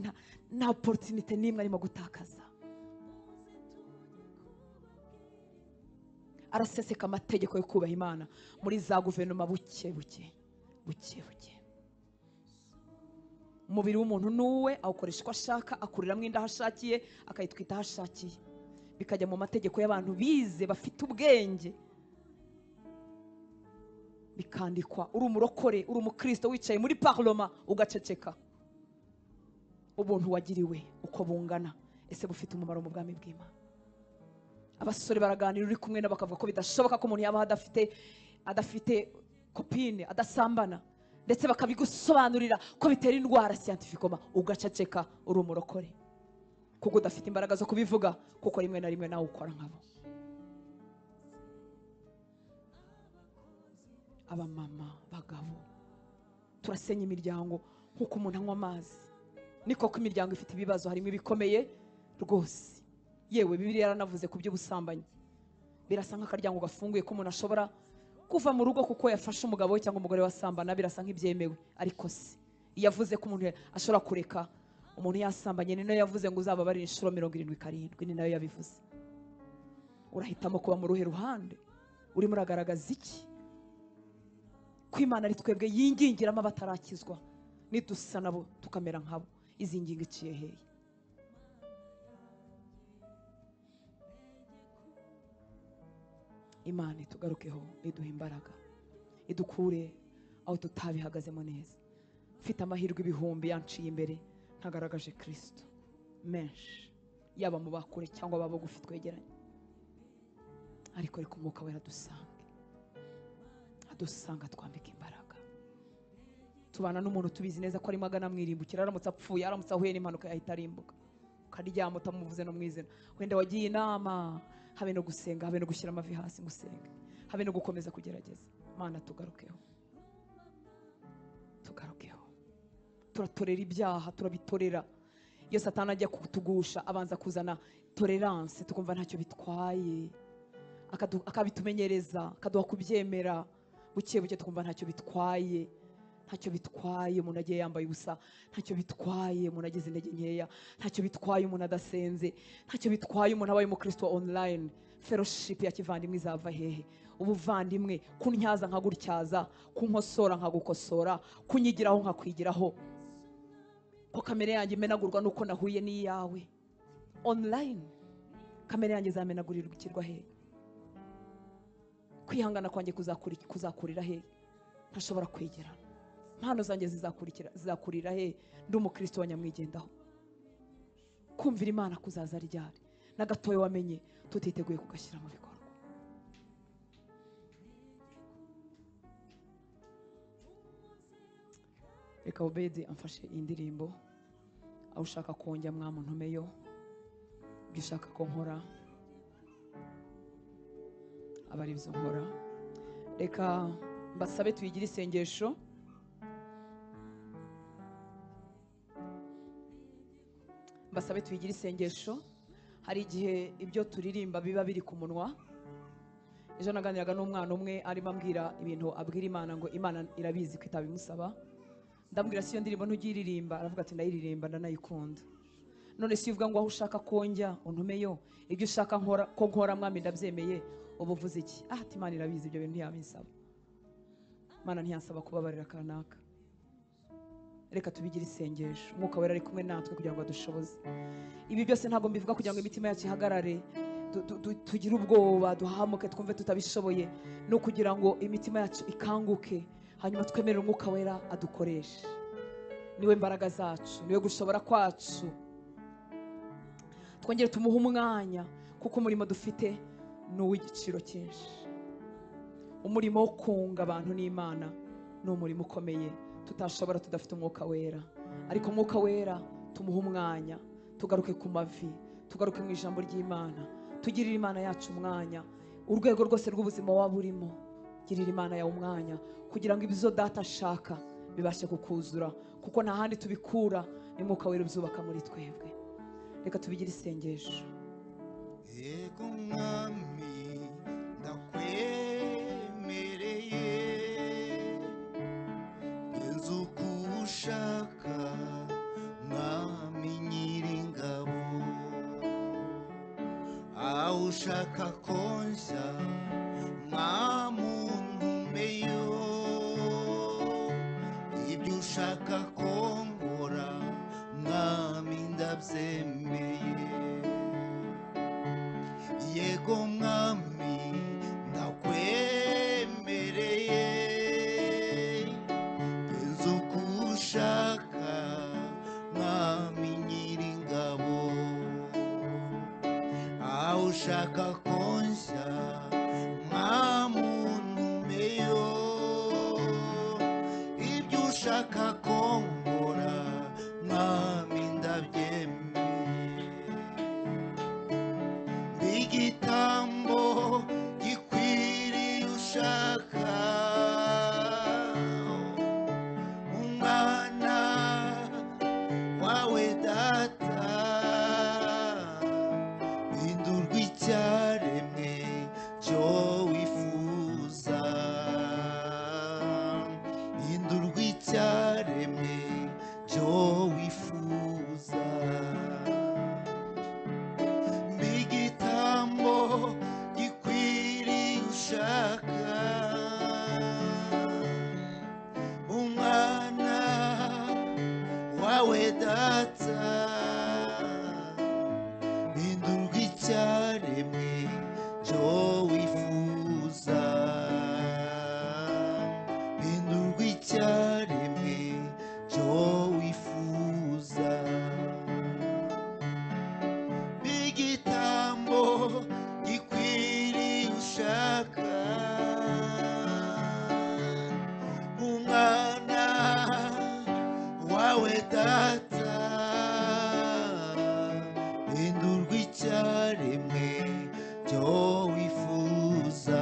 nta opportunity n'imwe arimo gutakaza. Araseseka amategeko yo kubaha Imana muri za guverinoma buke. Umubiri w'umuntu nuwe awukoresha uko ashaka, akuriramo inda aho ashakiye, akayitwita aho ashakiye, bikajya mu mategeko y'abantu bize bafite ubwenge, bikandikwa. Uri umurokore, uri umukristo wicaye muri parlement ugaceceka. Ubuntu wagiriwe uko bungana, ese bufite umumaro mu bwami bw'Imana? Abasore baraganira uri kumwe na bakavuga ko bidashoboka ko umuntu yaba adafite kopine, adasambana, ndetse bakabigusobanurira ko bitera indwara scientifiquement, ugaceceka. Uri umurokore kuko udafite imbaraga zo kubivuga, kuko rimwe na rimwe nawe ukora nkabo. Abamama, bagabo, turasenya imiryango nkuko umuntu anywa amazi. Niko ko imiryango ifite ibibazo, harimo ibikomeye rwose. Yewe Bibiliya yaranavuze ku by'ubusambanyi. Birasa nk'akaryango gafunguye ko umuntu ashobora kuva mu rugo kuko yafashe umugabo we cyangwa umugore wasambana, birasa nk'ibyemewe. Ariko se yavuze ko umuntu ashobora kureka umuntu yasambanye ni nayo yavuze ngo uzababare inshuro 77, ni nayo yabivuze. Urahitamo kuba mu ruhe ruhande? Urimo uragaragaza iki? Ko Imana ari twebwe yingingiramo abatarakizwa, nidusa nabo tukamera nkabo, izi ngingo iciye hehe? Imana itugarukeho, iduha imbaraga, idukure aho tutabihagazemo neza. Mfite amahirwe ibihumbi yanciye imbere ntagaragaje Kristo menshi, yaba mu bakure cyangwa baba bugufi twegeranye, ariko reka Umwuka Wera adusanga twambika imbaraga. Tubana n'umuntu tubizi neza ko arimo agana mwirimbukira, aramutse apfuye, aramutse ahuye n'impanuka yahita arimbuka, ukaryama utamuvuze no mwizina. Wenda wagiye inama, habe no gusenga, habe no gushyira amavi hasi musenge, habe no gukomeza kugerageza. Mana tugarukeho, turatorera ibyaha, turabitorera. Iyo Satani ajya kutugusha abanza kuzana tolerance, tukumva ntacyo bitwaye, akabitumenyereza, akaduha kubyemera buke buke, tukumva ntacyo bitwaye. Umuntu agiye yambaye ubusa, ntacyo bitwaye. Umuntu agize intege nkeya, ntacyo bitwaye. Umuntu adasenze, ntacyo bitwaye. Umuntu abaye umukristo online, fellowship ya kivandimwe izava hehe? Ubuvandimwe, kuntyaza nkagutyaza, kunkosora nkagukosora, kunyigiraho nkakwigiraho. Ko kamere yanjye imenagurwa nuko nahuye n'iyawe online, kamere yanjye izamenagurirwa hehe? Kwihangana kwanjye kuzakurira hehe? Ntashobora kwegerana. Impano zanjye zizakurira hehe? Ndi umukristo wa nyamwigendaho. Kumvira Imana kuzaza ryari? Na gatoya wamenye tutiteguye kugashyira mu bikorwa. Reka Obedi amfashe indirimbo. Aho ushaka konjya mwami ntumeyo, ibyo ushaka ko nkora aba ari byo nkora. Reka mbasabe tuyigire isengesho. Hari igihe ibyo turirimba biba biri ku munwa. Ejo naganiraga n'umwana umwe arimo ambwira ibintu abwira Imana ngo Imana irabizi ko itabimusaba. Ndambwira si yo ndirimbo ntugiririmba, aravuga ati ndayiririmba ndanayikunda. None si uvuga ngo aho ushaka konjya untumeyo, ibyo ushaka ko nkora mwami ndabyemeye, ubu uvuze iki? Ati Imana irabizi ibyo bintu ntiyabisaba. Imana ntiyansaba kubabarira kanaka. Reka tubigire isengesho. Umwuka Wera ari kumwe natwe kugira ngo adushoboze. Ibi byose ntabwo mbivuga kugira ngo imitima yacu ihagarare, tugire ubwoba, duhamuke, twumve tutabishoboye, no kugira ngo imitima yacu ikanguke, hanyuma twemerere Umwuka Wera adukoreshe. Niwe mbaraga zacu, niwe gushobora kwacu. Twongere tumuhe umwanya, kuko umurimo dufite ni uw'igiciro cyinshi. Umurimo wo kunga abantu n'Imana ni umurimo ukomeye tutashobora tudafite Umwuka Wera. Ariko Umwuka Wera tumuhe umwanya, tugaruke ku mavi, tugaruke mu ijambo ry'Imana, tugirire Imana yacu umwanya. Urwego rwose rw'ubuzima waba urimo, girira Imana yawe umwanya, kugira ngo ibyo Data ashaka bibashe kukuzura, kuko nta handi tubikura, ni Umwuka Wera ubyubaka muri twebwe. Reka tubigire isengesho. Yego mwami ndakwemereye, genza uko ushaka mwami nyiringabo, aho ushaka konjya mwamuntumeyo, ibyo ushaka kongora mwami ndabyemeye. Yego mwami ndakwemereye, genza uko ushaka mwami nyiringabo, aho ushaka konjya mwamuntumeyo, ibyo ushaka kongora mwami ndabyemeye. Igitambo gikwiriye ushaka, umwana wawe Data, hindurwa icyaremwe cyo wifuza, hindurwa icyaremwe wawe data hindurwa icyaremwe cyo wifuza hindurwa icyaremwe cyo wifuza igitambo gikwiriye ushaka umwana wawe data hindurwa icyaremwe cyo wifuza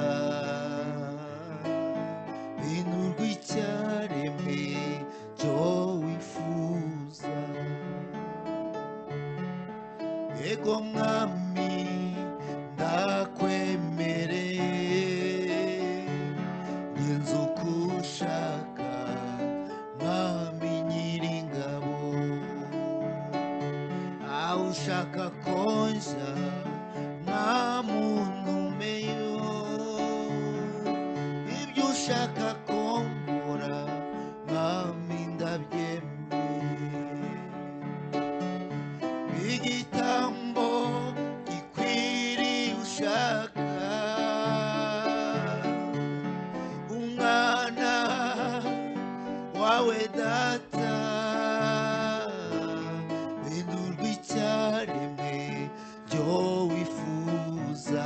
hindurwa icyaremwe cyo wifuza ego mwami ndakwemereye ngenza uko ushaka mwami nyiringabo aho ushaka konja mwamuntumeyo ibyo ushaka kongora mwami ndabyemeye igitambo gikwiriye ushaka umwana wawe data hindurwa icyaremwe cyo wifuza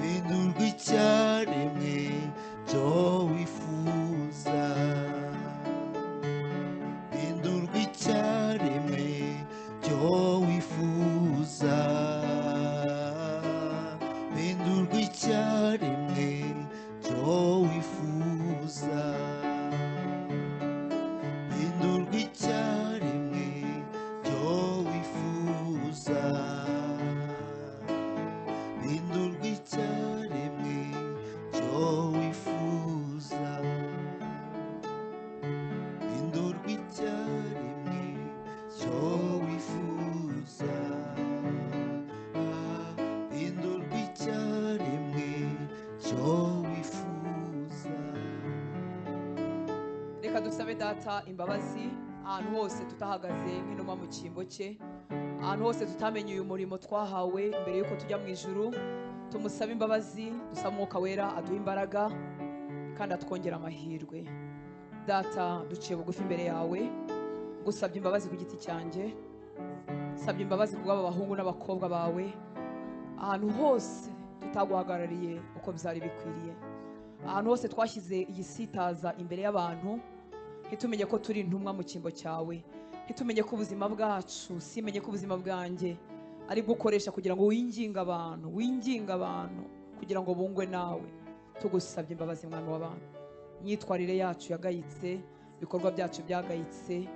hindurwa icyaremwe cyo wifuza hindurwa icyaremwe cyo wifuza hindurwa icyaremwe cyo wifuza hindurwa icyaremwe cyo wifuza hindurwa icyaremwe cyo wifuza hindurwa icyaremwe cyo wifuza hindurwa icyaremwe cyo wifuza. reka dusabe data imbabazi ahantu hose tutahagaze nk'inuma mu cyimbo cye ahantu hose tutamenye uyu murimo twahawe mbere yuko tujya mu ijuru tumusabe imbabazi dusaba umwuka wera aduha imbaraga kandi atwongera amahirwe. Data duciye bugufi imbere yawe gusabye imbabazi ku giti cyanjye sabye imbabazi ku bw'aba bahungu n'abakobwa bawe ahantu hose tutaguhagarariye uko byari bikwiriye ahantu hose twashyize igisitaza imbere y'abantu ntitumenye ko turi intumwa mu cyimbo cyawe ntitumenye ko ubuzima bwacu simenye ko ubuzima bwanjye ari gukoresha kugira ngo winginge abantu kugira ngo bungwe nawe. Tugusabye imbabazi mwami w'abantu imyitwarire yacu yagayitse ibikorwa byacu byagayitse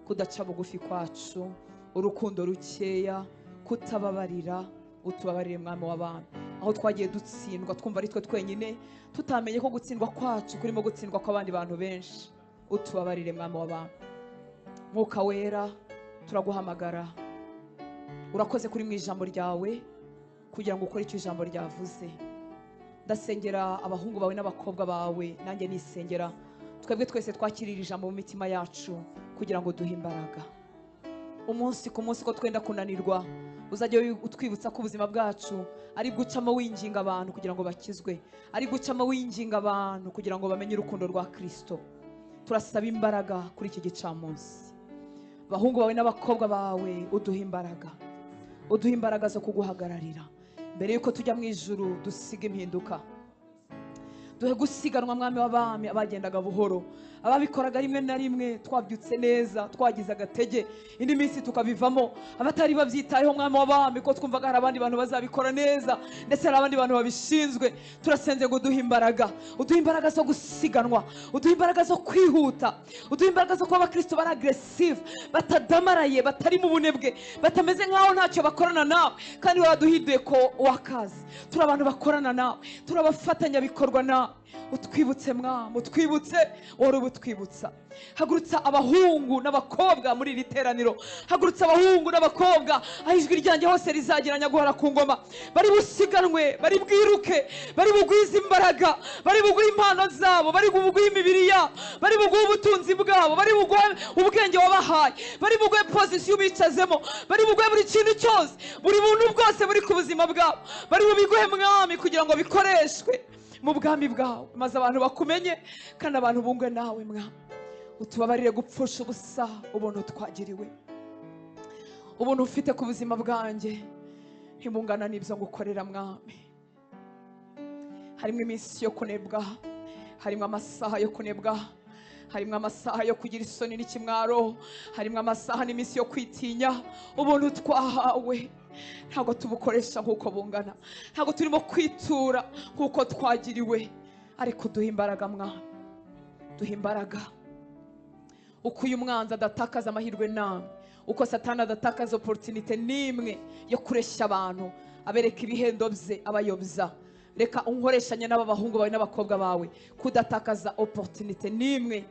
kudaca bugufi kwacu urukundo rukeya kutababarira utubabarire mwami w'abantu aho twagiye dutsindwa twumva ari twe twenyine tutamenye ko gutsindwa kwacu kurimo gutsindwa kw'abandi bantu benshi utubabarire mwami w'abantu. Mwuka wera turaguhamagara urakoze kuri mu ijambo ryawe kugira ngo ukore icyo ijambo ryavuze. Ndasengera abahungu bawe n'abakobwa bawe nanjye nisengera twebwe twese twakirira ijambo mu mitima yacu kugira ngo duhe imbaraga umunsi ku munsi ko twenda kunanirwa uzajya utwibutsa ko ubuzima bwacu ari gucamo winginga abantu kugira ngo bakizwe ari gucamo winginga abantu kugira ngo bamenye urukundo rwa Kristo. Turasaba imbaraga kuri iki gicamunsi bahungu bawe n'abakobwa bawe uduha imbaraga zo kuguhagararira mbere yuko tujya mu ijuru dusiga impinduka duhe gusiganwa mwami w'abami abagendaga buhoro ababikoraga rimwe na rimwe twabyutse neza twagize agatege indi minsi tukabivamo abatari babyitayeho mwami w'abami ko twumvaga hari abandi bantu bazabikora neza ndetse hari abandi bantu babishinzwe. Turasenze ngo uduhe imbaraga zo gusiganwa uduhe imbaraga zo kwihuta uduhe imbaraga zo kuba abakristo bari aggressive batadamaraye batari mu bunebwe batameze nk'aho ntacyo bakorana nawe kandi waduhiduye ko wakazi turi abantu bakorana nawe turi abafatanya bikorwa nawe utwibutse mwami, utwibutse wari ubutwibutsa. Hagurutsa abahungu n'abakobwa muri iri teraniro, hagurutsa abahungu n'abakobwa aho ijwi ryanjye hose rizageranya guhora ku ngoma, bari busiganwe, bari bwiruke, bari bugwize imbaraga, bari buguhe impano zabo, bari buguhe imibiri yabo, bari buguhe ubutunzi bwabo, bari buguhe ubwenge wabahaye, bari buguhe pozisiyo ubicazemo, bari buguhe buri kintu cyose, buri buntu bwose buri ku buzima bwabo, bari bubiguhe mwami kugira ngo bikoreshwe mu bwami bwawe, maze abantu bakumenye kandi abantu bungwe nawe mwami. Utubabarire gupfusha ubusa ubuntu twagiriwe, ubuntu ufite ku buzima bwanjye ntibungana n'ibyo ngukorera mwami. Harimo iminsi yo kunebwa, harimo amasaha yo kunebwa, harimo amasaha yo kugira isoni n'ikimwaro, harimo amasaha n'iminsi yo kwitinya. Ubuntu twahawe ntabwo tubukoresha nk'uko bungana, ntabwo turimo kwitura nk'uko twagiriwe, ariko duha imbaraga mwami, duha imbaraga. Uko uyu mwanzi adatakaza amahirwe namwe, uko satani adatakaza opportunity n'imwe yo kureshya abantu, abereka ibihendo bye abayobya, reka unkoreshanye n'aba bahungu bawe n'abakobwa bawe kudatakaza opportunity n'imwe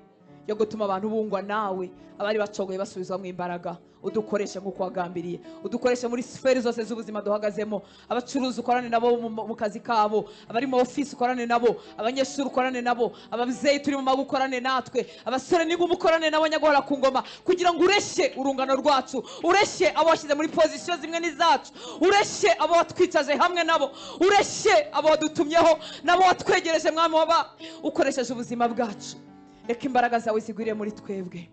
yo gutuma abantu bungwa nawe, abari bacogoye basubizwa mu imbaraga. Udukoreshe nk'uko wagambiriye, udukoreshe muri sferi zose z'ubuzima duhagazemo. Abacuruzi ukorane nabo mu kazi kabo, abari mu office ukorane nabo, abanyeshuri ukorane nabo, ababyeyi turi mu mago ukorane natwe, abasore n'inkumi ukorane nabo nyaguhora ku ngoma, kugira ngo ureshye urungano rwacu, ureshye abo washyize muri pozisiyo zimwe n'izacu, ureshye abo watwicaje hamwe nabo, ureshye abo wadutumyeho nabo watwegereje mwami waba ukoresheje ubuzima bwacu. Reka imbaraga zawe zigwire muri twebwe,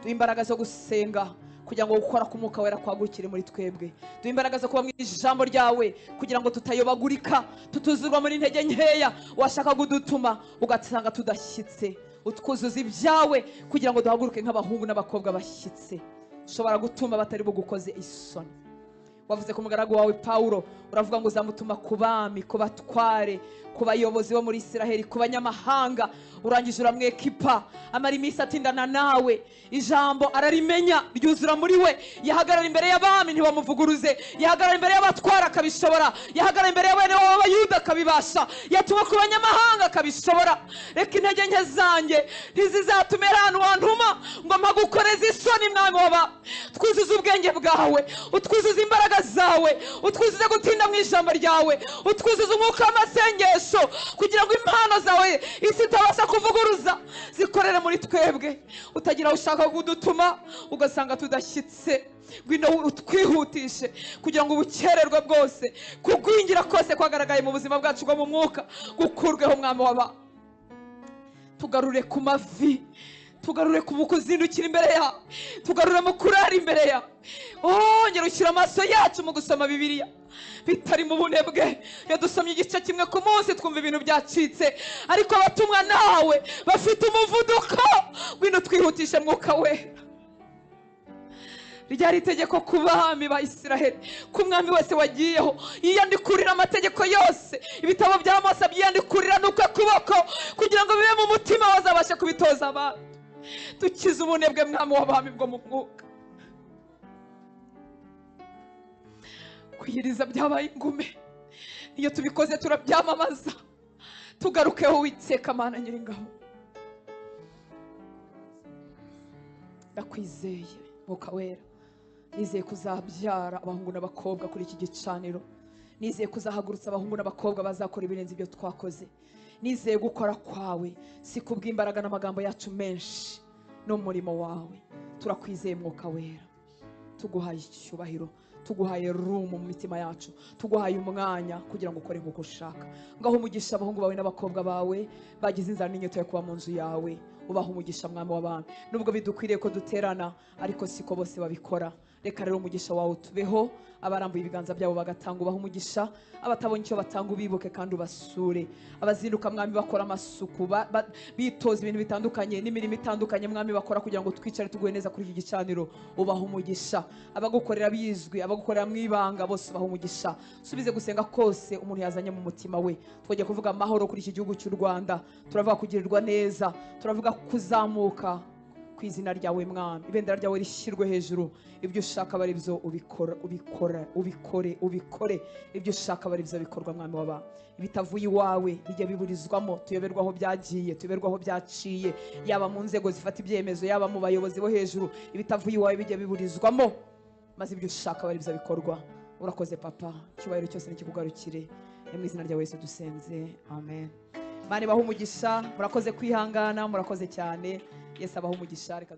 duha imbaraga zo gusenga kugira ngo gukora k'umwuka wera kwagukire muri twebwe, duha imbaraga zo kuba mu ijambo ryawe kugira ngo tutayobagurika, tutuzurwa muri intege nkeya washaka kudutuma ugasanga tudashyitse. Utwuzuza ibyawe kugira ngo duhaguruke nk'abahungu n'abakobwa bashyitse, ushobora gutuma batari bugukoze isoni. Wavuze ku mugaragu wawe Pawulo, uravuga ngo uzamutuma ku bami, ku batware, ku bayobozi bo muri Isiraheli, ku banyamahanga. Urangije uramwekipa, amara iminsi atindana nawe, ijambo ararimenya ryuzura muri we. Yahagarara imbere y'abami ntibamuvuguruze, yahagarara imbere y'abatwara akabishobora, yahagarara imbere y'abene b'Abayuda akabibasha, yatuma ku banyamahanga akabishobora. Reka intege nke zanjye ntizizatume ahantu wantuma ngo mpagukoreze isoni mwami waba. Twuzuze ubwenge bwawe, utwuzuze imbaraga zawe, utwuzuze gutinda mu ijambo ryawe, utwuzuze umwuka w'amasengesho kugira ngo impano zawe isi itabasha kuvuguruza zikorere muri twebwe. Utagira aho ushaka kudutuma ugasanga tudashyitse, ngwino utwihutishe kugira ngo ubukererwe bwose, kugwingira kose kwagaragaye mu buzima bwacu bwo mu mwuka gukurweho mwami waba. Tugarure ku mavi, tugarure ku kuzindukira imbere yawe, tugarure mu kurara imbere yawe. Ngera ushyira amaso yacu mu gusoma Bibiliya bitari mu bunebwe. Iyo dusomye igice kimwe ku munsi twumva ibintu byacitse, ariko abatumwa nawe bafite umuvuduko. Ngwino twihutishe mwuka wera. Ryari itegeko ku bami ba Isiraheli, ku mwami wese wagiyeho yiyandikurira amategeko yose, ibitabo bya Mose byiyandikurira n'ukwe kuboko kugira ngo bibe mu mutima bazabashe kubitoza abantu. Dukize ubunebwe mwami w'abami bwo mu mwuka. Kwiyiriza byabaye ingume, iyo tubikoze turabyamamaza. Tugarukeho Uwiteka Mana Nyiringabo. Ndakwizeye mwuka wera, nizeye kuzabyara abahungu n'abakobwa kuri iki gicaniro, nizeye kuzahagurutsa abahungu n'abakobwa bazakora ibirenze ibyo twakoze. Nizeye gukora kwawe si kubw'imbaraga n'amagambo yacu menshi, n'umurimo wawe. Turakwizeye mwuka wera, tuguhaye icyubahiro, tuguhaye room mu mitima yacu, tuguhaye umwanya kugira ngo ukore nk'uko ushaka. Ngaho umugisha abahungu bawe n'abakobwa bawe bagize inzara n'inyota yo kuba mu nzu yawe, ubaha umugisha mwami w'abami. Nubwo bidukwiriye ko duterana, ariko siko bose babikora. Reka rero umugisha wawe utubeho, abarambuye ibiganza byabo bagatanga ubaha umugisha, abatabonye icyo batanga ubibuke kandi ubasure. Abazinduka mwami bakora amasuku, bitoza ibintu bitandukanye n'imirimo itandukanye mwami bakora kugira ngo twicare tuguhe neza kuri iki gicaniro, ubaha umugisha. Abagukorera bizwi, abagukorera mwibanga, bose ubaha umugisha. Subize gusenga kose umuntu yazanye mu mutima we. Twongeye kuvuga amahoro kuri iki gihugu cy'u Rwanda, turavuga kugirirwa neza, turavuga kuzamuka ku izina ryawe mwami, ibendera ryawe rishyirwe hejuru, ibyo ushaka bari byo ubikore, ibyo ushaka bari byo bikorwa mwami w'abantu. Ibitavuye iwawe bijya biburizwamo, tuyoberwa aho byagiye, tuyoberwa aho byaciye, yaba mu nzego zifata ibyemezo, yaba mu bayobozi bo hejuru, ibitavuye iwawe bijya biburizwamo, maze ibyo ushaka bari byo bikorwa. Urakoze papa, icyubahiro cyose nikikugarukire, mu izina rya Yesu dusenze, amen. Imana ibahe umugisha, murakoze kwihangana, murakoze cyane. Yesu abahe umugisha. Reka